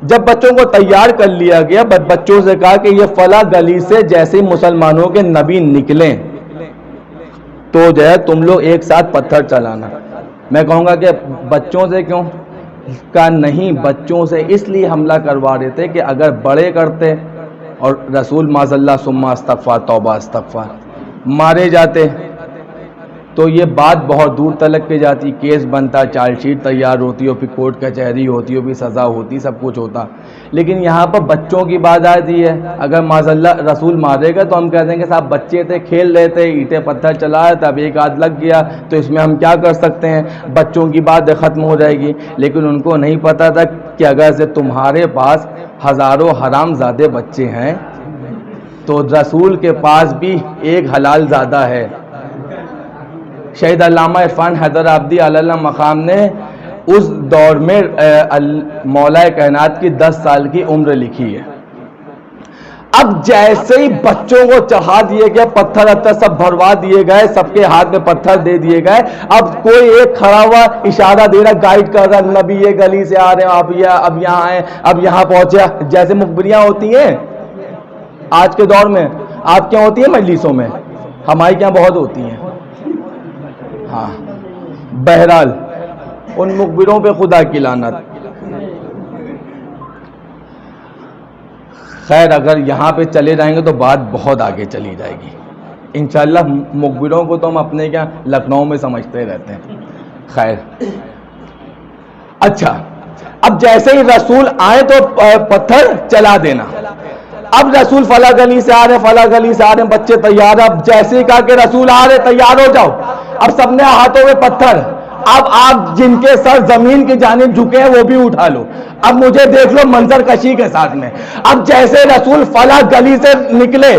S1: جب بچوں کو تیار کر لیا گیا, بچوں سے کہا کہ یہ فلاں گلی سے جیسے مسلمانوں کے نبی نکلیں تو جو ہے تم لوگ ایک ساتھ پتھر چلانا. میں کہوں گا کہ بچوں سے کیوں کا نہیں, بچوں سے اس لیے حملہ کروا رہے تھے کہ اگر بڑے کرتے اور رسول معاذ اللہ ثم استغفار توبہ استغفار مارے جاتے تو یہ بات بہت دور تلک پہ جاتی, کیس بنتا, چارج شیٹ تیار ہوتی ہو, پھر کورٹ کچہری ہوتی ہو, پھر سزا ہوتی, سب کچھ ہوتا. لیکن یہاں پر بچوں کی بات آتی ہے. اگر معاذ اللہ رسول مارے گا تو ہم کہہ دیں گے صاحب بچے تھے, کھیل رہے تھے, اینٹیں پتھر چلائے تھا, اب ایک آدھ لگ گیا تو اس میں ہم کیا کر سکتے ہیں, بچوں کی بات ختم ہو جائے گی. لیکن ان کو نہیں پتا تھا کہ اگر سے تمہارے پاس ہزاروں حرام زادے بچے ہیں تو رسول کے پاس بھی ایک حلال زادہ ہے. شہید علامہ عرفان حیدر آبادی علی اللہ مقام نے اس دور میں مولا کائنات کی 10 سال کی عمر لکھی ہے. اب جیسے ہی بچوں کو چڑھا دیے گئے، پتھر اتھر سب بھروا دیے گئے، سب کے ہاتھ میں پتھر دے دیے گئے، اب کوئی ایک کھڑا ہوا اشارہ دے رہا، گائیڈ کر رہا، نبی یہ گلی سے آ رہے ہیں، اب یہاں آئے، اب یہاں پہنچے، جیسے مخبریاں ہوتی ہیں آج کے دور میں، آپ کیا ہوتی ہیں مجلسوں میں، ہمارے کیا بہت ہوتی ہیں. ہاں بہرحال ان مخبروں پہ خدا کی لعنت. خیر اگر یہاں پہ چلے جائیں گے تو بات بہت آگے چلی جائے گی. انشاءاللہ مخبروں کو تو ہم اپنے کیا لکھنؤ میں سمجھتے رہتے ہیں. خیر اچھا، اب جیسے ہی رسول آئے تو پتھر چلا دینا. اب رسول فلاں گلی سے آ رہے، فلاں گلی سے آ رہے، بچے تیار. اب جیسے ہی کہا کہ رسول آ رہے تیار ہو جاؤ، اب سب نے ہاتھوں میں پتھر. اب آپ جن کے سر زمین کی جانب جھکے ہیں وہ بھی اٹھا لو. اب مجھے دیکھ لو منظر کشی کے ساتھ میں. اب جیسے رسول فلاں گلی سے نکلے،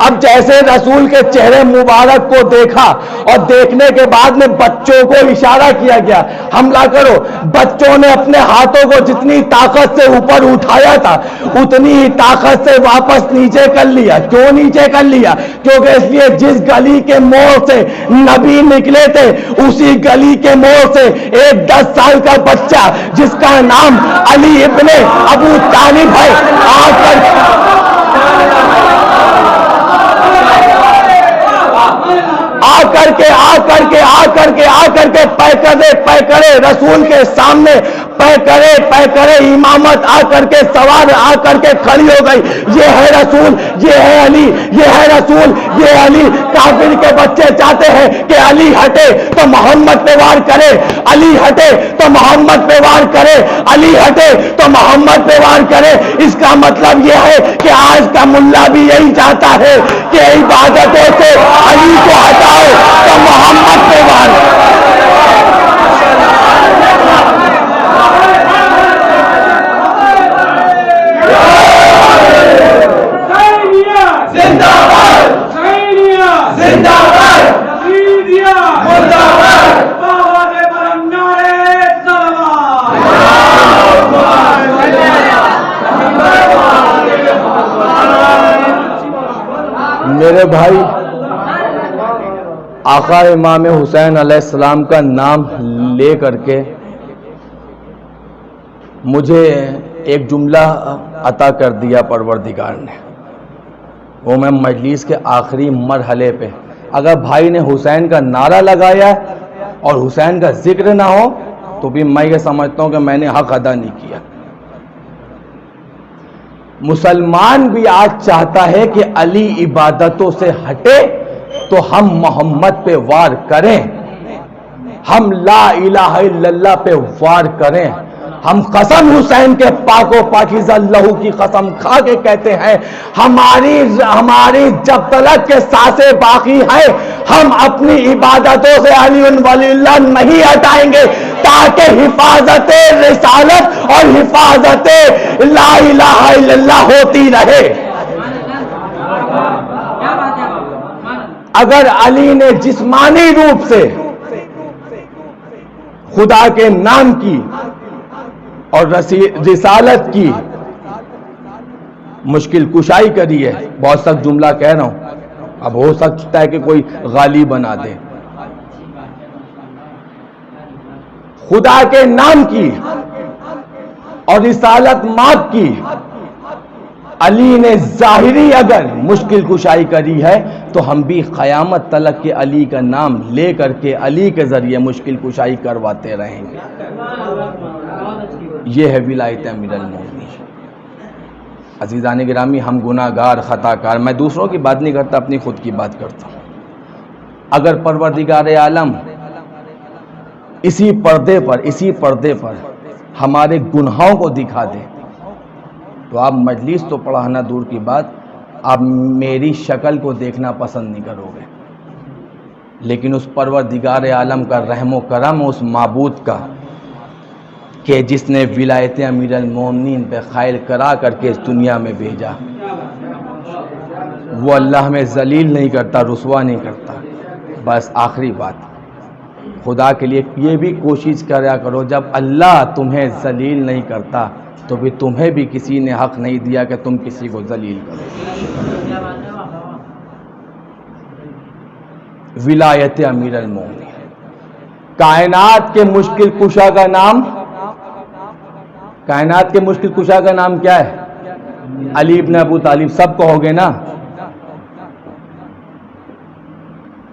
S1: اب جیسے رسول کے چہرے مبارک کو دیکھا اور دیکھنے کے بعد میں بچوں کو اشارہ کیا گیا حملہ کرو. بچوں نے اپنے ہاتھوں کو جتنی طاقت سے اوپر اٹھایا تھا اتنی ہی طاقت سے واپس نیچے کر لیا. کیوں نیچے کر لیا؟ کیونکہ اس لیے جس گلی کے موڑ سے نبی نکلے تھے اسی گلی کے موڑ سے ایک 10 سال کا بچہ جس کا نام علی ابن ابو طالب ہے آ کر کے پے کرے رسول کے سامنے پے کرے امامت آ کر کے سوار آ کر کے کھڑی ہو گئی. یہ ہے رسول، یہ ہے علی، یہ ہے رسول، یہ علی. کافر کے بچے چاہتے ہیں کہ علی ہٹے تو محمد پہ وار کرے، علی ہٹے تو محمد پہ وار کرے، علی ہٹے تو محمد پہ وار کرے. اس کا مطلب یہ ہے کہ آج کا ملا بھی یہی چاہتا ہے کہ عبادتوں سے علی کو ہٹاؤ تو محمد پہ وار. میرے بھائی، آقا امام حسین علیہ السلام کا نام لے کر کے مجھے ایک جملہ عطا کر دیا پروردگار نے. وہ میں مجلس کے آخری مرحلے پہ اگر بھائی نے حسین کا نعرہ لگایا اور حسین کا ذکر نہ ہو تو بھی میں یہ سمجھتا ہوں کہ میں نے حق ادا نہیں کیا. مسلمان بھی آج چاہتا ہے کہ علی عبادتوں سے ہٹے تو ہم محمد پہ وار کریں، ہم لا الہ الا اللہ پہ وار کریں. ہم قسم حسین کے پاک و پاکیزہ لہو کی قسم کھا کے کہتے ہیں ہماری جب تلک کے سانسیں باقی ہیں ہم اپنی عبادتوں سے علی ولی اللہ نہیں ہٹائیں گے تاکہ حفاظت رسالت اور حفاظت لا الہ الا اللہ ہوتی رہے. اگر علی نے جسمانی روپ سے خدا کے نام کی اور رسالت کی مشکل کشائی کری ہے، بہت سخت جملہ کہہ رہا ہوں، اب ہو سکتا ہے کہ کوئی غالی بنا دے، خدا کے نام کی اور رسالت مات کی علی نے ظاہری اگر مشکل کشائی کری ہے تو ہم بھی قیامت تلک کے علی کا نام لے کر کے علی کے ذریعے مشکل کشائی کرواتے رہیں گے. یہ ہے ولایت امیر المومنین. عزیزان گرامی، ہم گناہ گار خطا کار، میں دوسروں کی بات نہیں کرتا، اپنی خود کی بات کرتا ہوں. اگر پروردگار عالم اسی پردے پر ہمارے گناہوں کو دکھا دے تو آپ مجلس تو پڑھانا دور کی بات، آپ میری شکل کو دیکھنا پسند نہیں کرو گے. لیکن اس پروردگار عالم کا رحم و کرم، اس معبود کا کہ جس نے ولایت امیر المومنین پہ خائل کرا کر کے اس دنیا میں بھیجا، وہ اللہ میں ذلیل نہیں کرتا، رسوا نہیں کرتا. بس آخری بات، خدا کے لیے یہ بھی کوشش کریا کرو جب اللہ تمہیں ذلیل نہیں کرتا تو بھی تمہیں بھی کسی نے حق نہیں دیا کہ تم کسی کو ذلیل کرو. ولایت امیر المومنین. کائنات کے مشکل کشا کا نام، کائنات کے مشکل کشا کا نام کیا ہے؟ علی ابن ابو طالب. سب کہو گے نا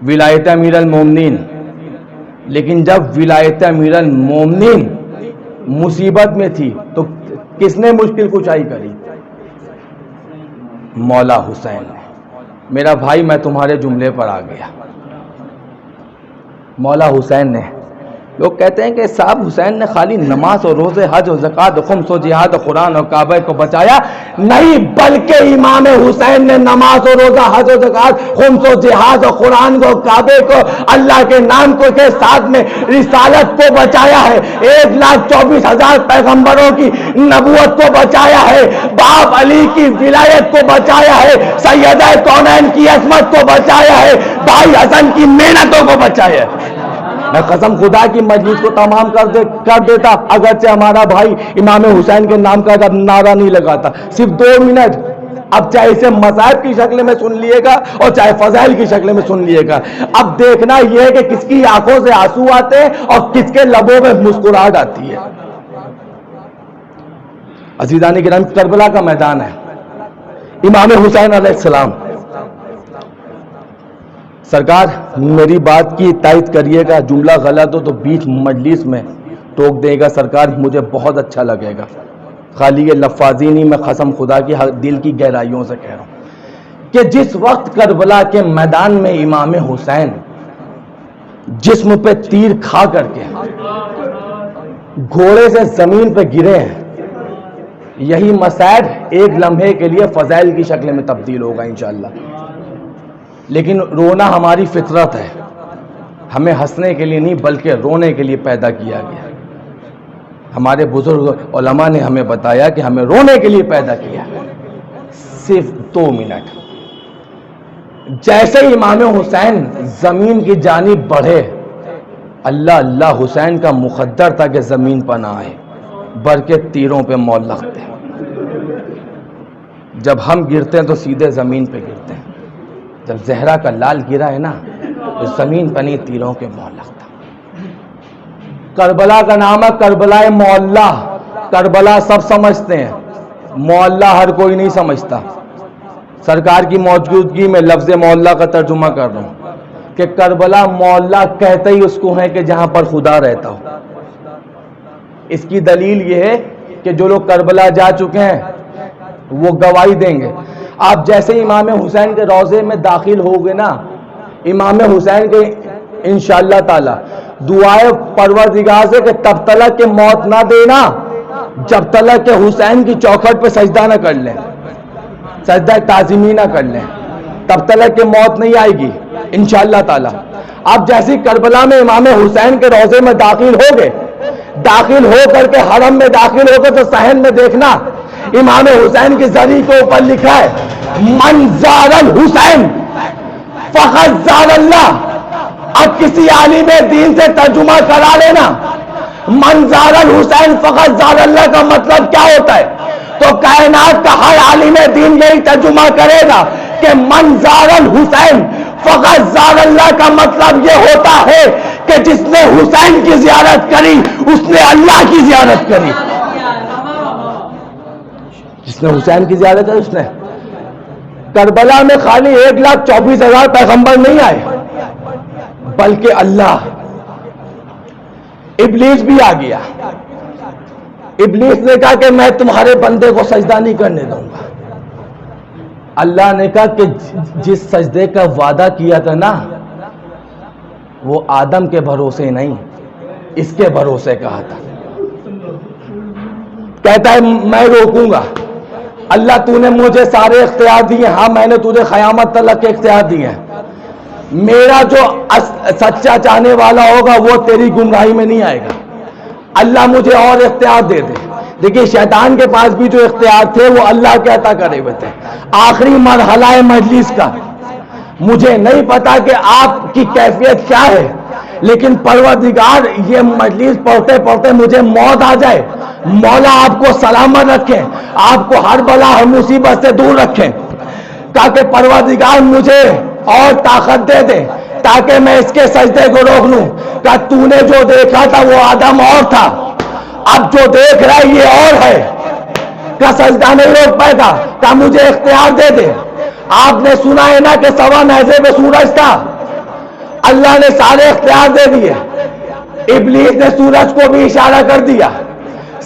S1: ولایت امیر المومنین. لیکن جب ولایت امیر المومنین مصیبت میں تھی تو کس نے مشکل کشائی کری؟ مولا حسین نے. میرا بھائی میں تمہارے جملے پر آ گیا. مولا حسین نے. لوگ کہتے ہیں کہ صاحب حسین نے خالی نماز اور روزے، حج و زکات، خمس و جہاد، قرآن اور کعبہ کو بچایا. نہیں، بلکہ امام حسین نے نماز و روزہ، حج و زکات، خمس و جہاد اور قرآن کو، کعبے کو، اللہ کے نام کو کے ساتھ میں رسالت کو بچایا ہے. 1,24,000 پیغمبروں کی نبوت کو بچایا ہے. باپ علی کی ولایت کو بچایا ہے. سیدہ کونین کی عصمت کو بچایا ہے. بھائی حسن کی محنتوں کو بچایا ہے. میں قسم خدا کی مجلس کو تمام کر دیتا اگرچہ ہمارا بھائی امام حسین کے نام کا نعرہ نہیں لگاتا. صرف 2 منٹ. اب چاہے اسے مذاہب کی شکل میں سن لیے گا اور چاہے فضائل کی شکل میں سن لیے گا. اب دیکھنا یہ ہے کہ کس کی آنکھوں سے آنسو آتے ہیں اور کس کے لبوں میں مسکراہٹ آتی ہے. عزیزان کرام، کربلا کا میدان ہے. امام حسین علیہ السلام. سرکار میری بات کی تائید کریے گا، جملہ غلط ہو تو بیچ مجلس میں ٹوک دے گا. سرکار مجھے بہت اچھا لگے گا. خالی یہ لفاظی نہیں، میں قسم خدا کی دل کی گہرائیوں سے کہہ رہا ہوں کہ جس وقت کربلا کے میدان میں امام حسین جسم پہ تیر کھا کر کے گھوڑے سے زمین پہ گرے ہیں، یہی مصائب ایک لمحے کے لیے فضائل کی شکل میں تبدیل ہوگا انشاءاللہ. لیکن رونا ہماری فطرت ہے. ہمیں ہنسنے کے لیے نہیں بلکہ رونے کے لیے پیدا کیا گیا. ہمارے بزرگ علماء نے ہمیں بتایا کہ ہمیں رونے کے لیے پیدا کیا. صرف 2 منٹ. جیسے امام حسین زمین کی جانب بڑھے، اللہ اللہ حسین کا مقدر تھا کہ زمین پر نہ آئے بلکہ تیروں پہ معلق تھے. جب ہم گرتے ہیں تو سیدھے زمین پہ گرتے ہیں. جب زہرا کا لال گرا ہے نا تو زمین پر نہیں، تیروں کے معلق تھا. کربلا کا نام ہے کربلا معلّہ. کربلا سب سمجھتے ہیں، معلّہ ہر کوئی نہیں سمجھتا. سرکار کی موجودگی میں لفظ معلّہ کا ترجمہ کر رہا ہوں کہ کربلا معلّہ کہتے ہی اس کو ہے کہ جہاں پر خدا رہتا ہو. اس کی دلیل یہ ہے کہ جو لوگ کربلا جا چکے ہیں وہ گواہی دیں گے. آپ جیسے امام حسین کے روضے میں داخل ہوگے نا، امام حسین کے انشاءاللہ تعالی دعائے پروردگار سے کہ تب تلک کہ موت نہ دینا جب تلک کہ حسین کی چوکھٹ پہ سجدہ نہ کر لیں، سجدہ تعظیمی نہ کر لیں، تب تلک کہ موت نہیں آئے گی انشاءاللہ تعالی. آپ جیسی کربلا میں امام حسین کے روضے میں داخل ہوگے، داخل ہو کر کے حرم میں داخل ہو کر تو صحن میں دیکھنا امام حسین کی زری کے اوپر لکھا ہے من زار الحسین فقط زار اللہ. اب کسی عالم دین سے ترجمہ کرا لینا من زار الحسین فقط زار اللہ کا مطلب کیا ہوتا ہے، تو کائنات کا ہر عالم دین یہی ترجمہ کرے گا کہ من زار الحسین فقط زار اللہ کا مطلب یہ ہوتا ہے کہ جس نے حسین کی زیارت کری اس نے اللہ کی زیارت کری. جس نے حسین کی زیارت کری اس نے. کربلا میں خالی 1,24,000 پیغمبر نہیں آئے بلکہ اللہ. ابلیس بھی آ گیا. ابلیس نے کہا کہ میں تمہارے بندے کو سجدہ نہیں کرنے دوں گا. اللہ نے کہا کہ جس سجدے کا وعدہ کیا تھا نا وہ آدم کے بھروسے نہیں اس کے بھروسے کہا تھا. کہتا ہے میں روکوں گا. اللہ تو نے مجھے سارے اختیار دیے، ہاں میں نے تجھے قیامت تک کے اختیار دیے ہیں. میرا جو سچا چاہنے والا ہوگا وہ تیری گمراہی میں نہیں آئے گا. اللہ مجھے اور اختیار دے دے. دیکھیے شیطان کے پاس بھی جو اختیار تھے وہ اللہ کے عطا کرے ہوئے تھے. آخری مرحلہ مجلس کا مجھے نہیں پتا کہ آپ کی کیفیت کیا ہے، لیکن پروردگار یہ مجلس پڑھتے پڑھتے مجھے موت آ جائے، مولا آپ کو سلامت رکھے، آپ کو ہر بلا ہر مصیبت سے دور رکھے، تاکہ پروردگار مجھے اور طاقت دے دے تاکہ میں اس کے سجدے کو روک لوں۔ کہ تو نے جو دیکھا تھا وہ آدم اور تھا، اب جو دیکھ رہا ہے یہ اور ہے، کا سجدہ نہیں روک پائے گا، کہ مجھے اختیار دے دے۔ آپ نے سنا ہے نا کہ سوا نیزے پہ سورج تھا، اللہ نے سارے اختیار دے دیے، ابلیس نے سورج کو بھی اشارہ کر دیا،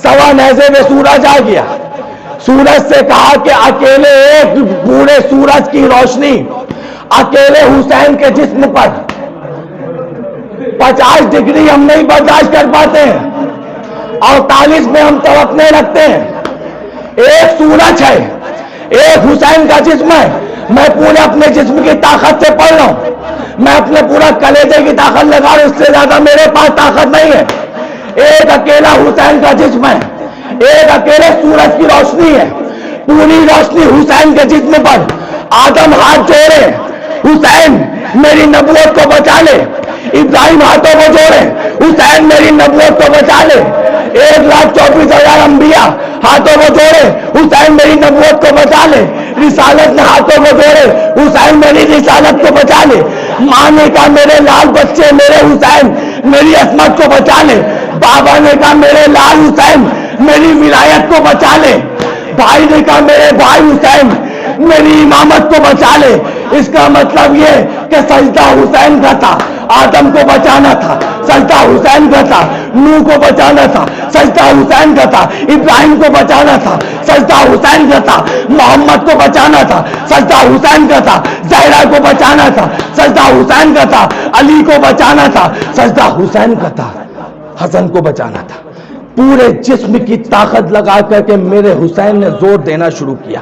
S1: سوا نیزے پہ سورج آ گیا، سورج سے کہا کہ اکیلے ایک پورے سورج کی روشنی اکیلے حسین کے جسم پر 50 ڈگری ہم نہیں برداشت کر پاتے ہیں، 48 میں ہم توقنے رکھتے ہیں، ایک سورج ہے، ایک حسین کا جسم ہے، میں پورے اپنے جسم کی طاقت سے پڑھ رہا ہوں، میں اپنے پورا کلیجے کی طاقت لگا رہا ہوں، اس سے زیادہ میرے پاس طاقت نہیں ہے، ایک اکیلا حسین کا جسم ہے، ایک اکیلے سورج کی روشنی ہے، پوری روشنی حسین کے جسم پر، آدم ہاتھ جوڑے، حسین میری نبوت کو بچا لے، ابراہیم ہاتھوں کو جوڑے، حسین میری نبوت کو بچا لے، 1,24,000 انبیاء ہاتھوں کو جوڑے، حسین میری نبوت کو بچا لے، رسالت نے ہاتھوں کو جوڑے، حسین میری رسالت کو بچا لے، ماں نے کہا میرے لال بچے میرے حسین میری عصمت کو بچا لے، بابا نے کہا میرے لال حسین میری ولایت کو بچا لے، بھائی نے کہا میرے بھائی حسین میری امامت کو بچا لے۔ اس کا مطلب یہ کہ سجدہ حسین کا تھا، آدم کو بچانا تھا، سجدہ حسین کا تھا، نوح کو بچانا تھا، سجدہ حسین کا تھا، ابراہیم کو بچانا تھا، سجدہ حسین کا تھا، محمد کو بچانا تھا، سجدہ حسین کا تھا، زہرا کو بچانا تھا، سجدہ حسین کا تھا، علی کو بچانا تھا، سجدہ حسین کا تھا، حسن کو بچانا تھا۔ پورے جسم کی طاقت لگا کر کے میرے حسین نے زور دینا شروع کیا،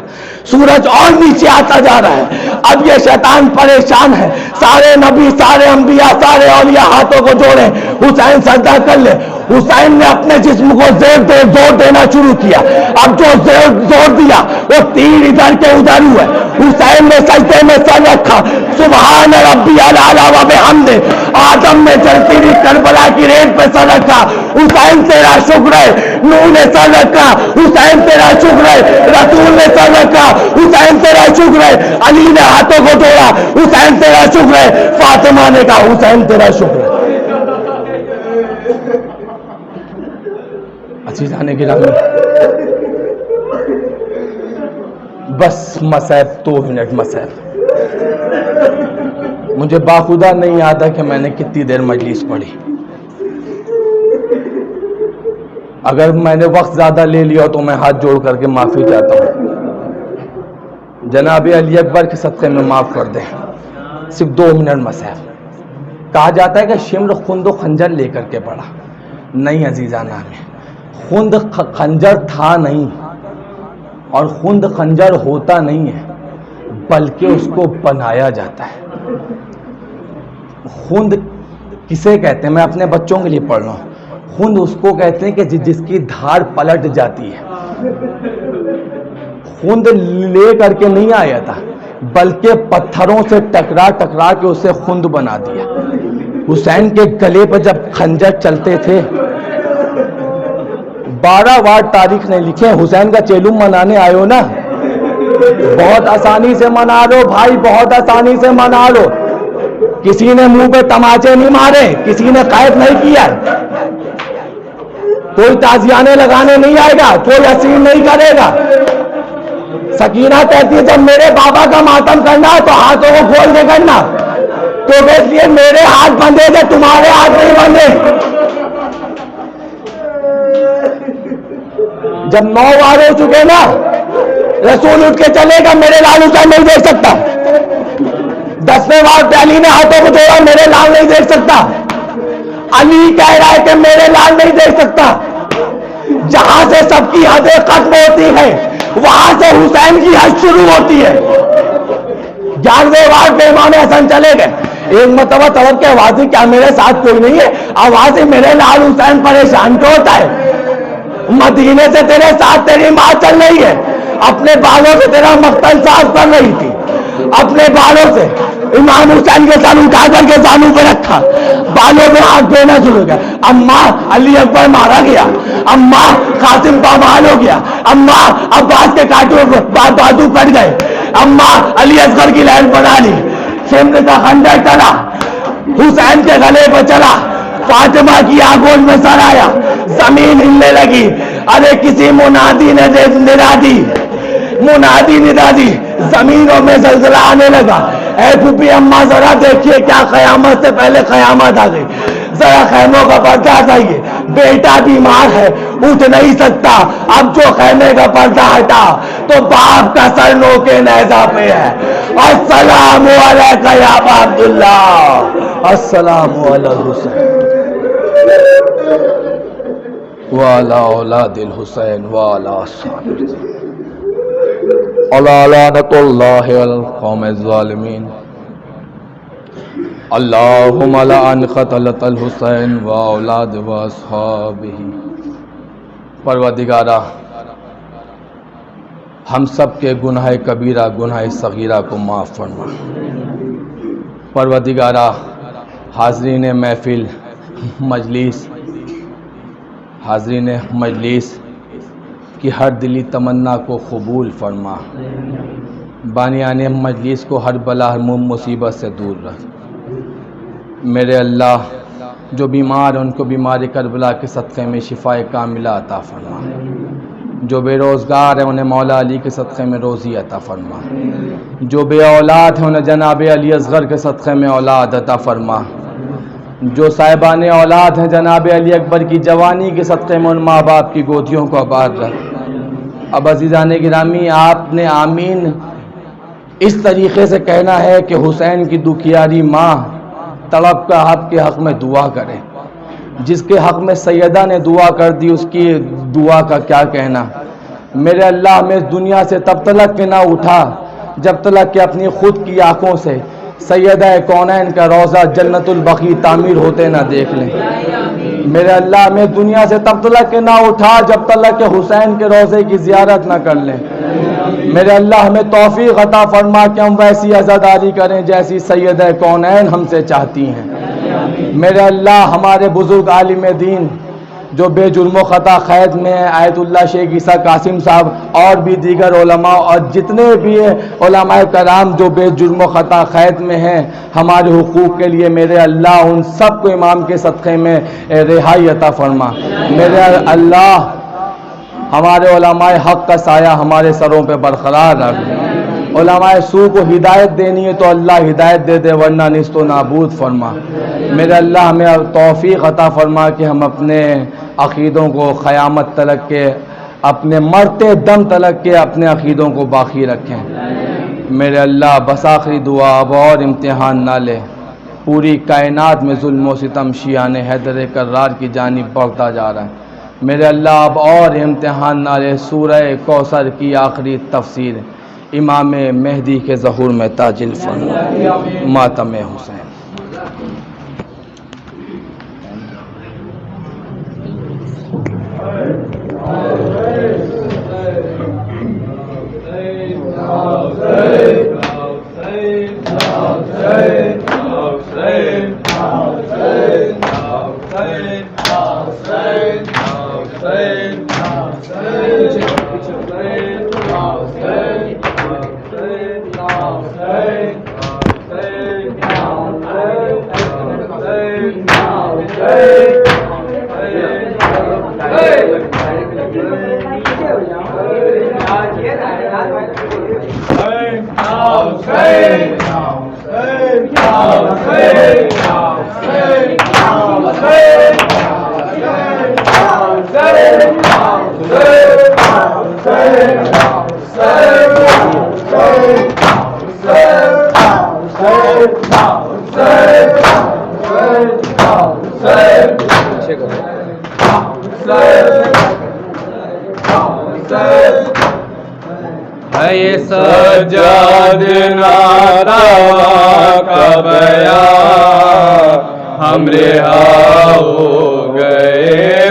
S1: سورج اور نیچے آتا جا رہا ہے، اب یہ شیطان پریشان ہے، سارے نبی سارے انبیاء سارے اولیاء ہاتھوں کو جوڑے، حسین سجدہ کر لے، حسین نے اپنے جسم کو زور دینا شروع کیا، اب جو زور دیا وہ تیر ادھر کے ادھر ہوئے، حسین نے سجدے میں سر رکھا، سبحان ربی الاعلی و بحمدہ، آدم نے جلتی ہوئی کربلا کی ریت پہ سر رکھا، حسین تیرا شکر ہے، نوح نے سر رکھا، حسین تیرا شکر ہے، رسول نے سر رکھا، حسین تیرا شکر ہے، علی نے ہاتھوں کو جوڑا، حسین تیرا شکر ہے، فاطمہ نے کہا حسین تیرا شکر ہے۔ عزیزان گرامی، بس مسائب 2 منٹ مسائب، مجھے باخدا نہیں یاد ہے کہ میں نے کتنی دیر مجلس پڑھی، اگر میں نے وقت زیادہ لے لیا تو میں ہاتھ جوڑ کر کے معافی چاہتا ہوں، جناب علی اکبر کے صدقے میں معاف کر دیں، صرف 2 منٹ مسائب۔ کہا جاتا ہے کہ شمر خند و خنجر لے کر کے پڑا، نہیں عزیزان ہمیں خند خنجر تھا نہیں، اور خند خنجر ہوتا نہیں ہے، بلکہ اس کو بنایا جاتا ہے۔ خند کسے کہتے ہیں؟ میں اپنے بچوں کے لیے پڑھ رہا ہوں، خند اس کو کہتے ہیں کہ جس کی دھار پلٹ جاتی ہے، خند لے کر کے نہیں آیا تھا، بلکہ پتھروں سے ٹکرا ٹکرا کے اسے خند بنا دیا۔ حسین کے گلے پہ جب خنجر چلتے تھے، 12 وار تاریخ نے لکھے، حسین کا چیلم منانے آئے ہو نا، بہت آسانی سے منا لو بھائی، بہت آسانی سے منا لو، کسی نے منہ پہ تماچے نہیں مارے، کسی نے قید نہیں کیا، کوئی تازیانے لگانے نہیں آئے گا، کوئی اسیر نہیں کرے گا۔ سکینہ کہتی ہے جب میرے بابا کا ماتم کرنا ہے تو ہاتھوں کو کھول کے کرنا، تو اس لیے میرے ہاتھ بندھے تھے، تمہارے ہاتھ نہیں بندھے۔ جب 9 وار ہو چکے نا، رسول اٹھ کے چلے گا، میرے لال حسین نہیں دیکھ سکتا۔ 10ویں وار پہ علی نے ہاتھوں کو جوڑا، میرے لال نہیں دیکھ سکتا۔ علی کہہ رہا ہے کہ میرے لال نہیں دیکھ سکتا۔ جہاں سے سب کی حدیں ختم ہوتی ہیں وہاں سے حسین کی حد شروع ہوتی ہے۔ 11ویں وار پہ امام حسن چلے گئے، ایک مرتبہ طلب کے آوازی کیا میرے ساتھ کوئی نہیں ہے؟ آوازی میرے لال حسین پریشان کیوں ہوتا ہے؟ مدینے سے تیرے ساتھ تیری ماں چل رہی ہے، اپنے بالوں سے تیرا مقتل ساز کر رہی تھی، اپنے بالوں سے امام حسین کے سر اٹھا کر کے زانو پہ رکھا, بالوں میں ہاتھ پھیرنا شروع کیا. اماں علی اکبر مارا گیا, اماں قاسم پامال ہو گیا, اماں عباس کے کانٹوں بازو کٹ گئے, اماں علی اصغر کی لائن بنا لی, شمر کا خنجر چلا حسین کے گلے پہ چلا, فاطمہ کی آنکھوں میں سر آیا, زمین ہلنے لگی. ارے کسی منادی نے ندا دی, منادی ندا دی, زمینوں میں زلزلہ آنے لگا. اے پھوپھی اماں ذرا دیکھیے کیا قیامت سے پہلے قیامت آ گئی, ذرا خیموں کا پردہ ہٹائیے, بیٹا بیمار ہے اٹھ نہیں سکتا. اب جو خیمے کا پردہ ہٹا تو باپ کا سر نوکے نیزہ پہ ہے. السلام علیکم یا ابا عبداللہ, السلام علی الحسین وعلی اولاد الحسین وعلی اصحاب الحسین علی لعنۃ اللہ علی القوم الظالمین. اللہم لعن قتلۃ الحسین واولاد واصحابہ. پروردگارہ ہم سب کے گناہ کبیرہ گناہ صغیرہ کو معاف فرما. پروردگارہ حاضرین محفل مجلس, حاضرین مجلس کی ہر دلی تمنا کو قبول فرما. بانیان مجلس کو ہر بلا ہر مصیبت سے دور رکھ. میرے اللہ جو بیمار ہیں ان کو بیماری کربلا کے صدقے میں شفا کاملہ عطا فرما. جو بے روزگار ہیں انہیں مولا علی کے صدقے میں روزی عطا فرما. جو بے اولاد ہیں انہیں جناب علی اصغر کے صدقے میں اولاد عطا فرما. جو صاحبان اولاد ہیں جناب علی اکبر کی جوانی کے صدقے میں ان ماں باپ کی گودیوں کو آباد رکھ. اب عزیزان گرامی, آپ نے آمین اس طریقے سے کہنا ہے کہ حسین کی دکھیاری ماں تڑپ کر آپ کے حق میں دعا کرے. جس کے حق میں سیدہ نے دعا کر دی اس کی دعا کا کیا کہنا. میرے اللہ ہمیں اس دنیا سے تب تلک کے نہ اٹھا جب تلک کہ اپنی خود کی آنکھوں سے سیدہ کونین کا روضہ جنت البقیع تعمیر ہوتے نہ دیکھ لیں. میرے اللہ ہمیں دنیا سے تب تلک کے نہ اٹھا جب تلک کہ حسین کے روضے کی زیارت نہ کر لیں. میرے اللہ ہمیں توفیق عطا فرما کہ ہم ویسی عزاداری کریں جیسی سیدہ کونین ہم سے چاہتی ہیں. میرے اللہ ہمارے بزرگ عالم دین جو بے جرم و خطا قید میں ہیں, آیت اللہ شیخ عیسیٰ قاسم صاحب اور بھی دیگر علماء اور جتنے بھی علماء کرام جو بے جرم و خطا قید میں ہیں, ہمارے حقوق کے لیے میرے اللہ ان سب کو امام کے صدقے میں رہائی عطا فرما. میرے اللہ ہمارے علماء حق کا سایہ ہمارے سروں پہ برقرار رکھ. علماء سو کو ہدایت دینی ہے تو اللہ ہدایت دے دے ورنہ نیست و نابود فرما. میرے اللہ ہمیں توفیق عطا فرما کہ ہم اپنے عقیدوں کو قیامت تلک کے, اپنے مرتے دم تلک کے اپنے عقیدوں کو باقی رکھیں. میرے اللہ بس آخری دعا اب اور امتحان نہ لے. پوری کائنات میں ظلم و ستم شیعان حیدر کرار کی جانب بڑھتا جا رہا ہے. میرے اللہ اب اور امتحان نہ لے. سورہ کوثر کی آخری تفسیر امام مہدی کے ظہور میں تاجل فرما. ماتم حسین.
S3: ہے یہ سجاد نارا کا بیان ہم رہا ہو گئے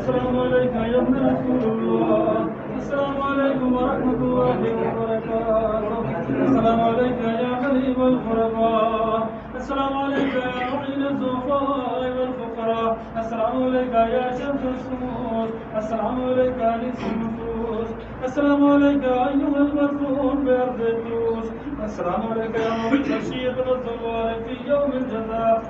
S4: السلام عليكم يا ابن رسول الله. السلام عليكم ورحمة الله وبركاته. السلام عليك يا حليم الغرباء. السلام عليك يا معين الضعفاء والفقراء. السلام عليك يا شمس الشموس. السلام عليك يا نصف النفوس. السلام عليك أيها المدفون بأرض الدوس. السلام عليك يا مبشر والزوال في يوم الجزاء.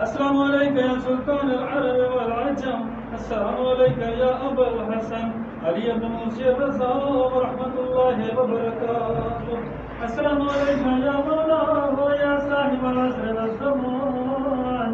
S4: السلام عليك يا سلطان العرب والعجم. السلام عليك يا أبا الحسن علي بن موسى الرضا ورحمة الله وبركاته. السلام عليك يا مولانا ويا صاحب العصر والزمان.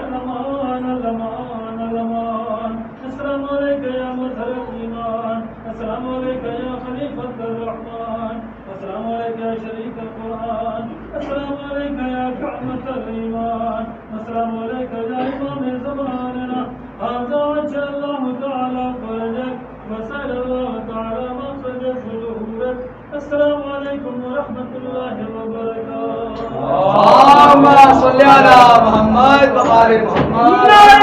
S4: الأمان الأمان الأمان. السلام عليك يا مظهر الإيمان. السلام عليك يا خليفة الرحمن. السلام عليك يا شريك القرآن. السلام عليك يا كعبة الإيمان. السلام عليك يا إمام زماننا. هذا وجه الله تعالى فرجك وسأل الله تعالى مخرج صدورك. السلام عليكم ورحمة الله وبركاته.
S2: اللهم صل على محمد وآل محمد.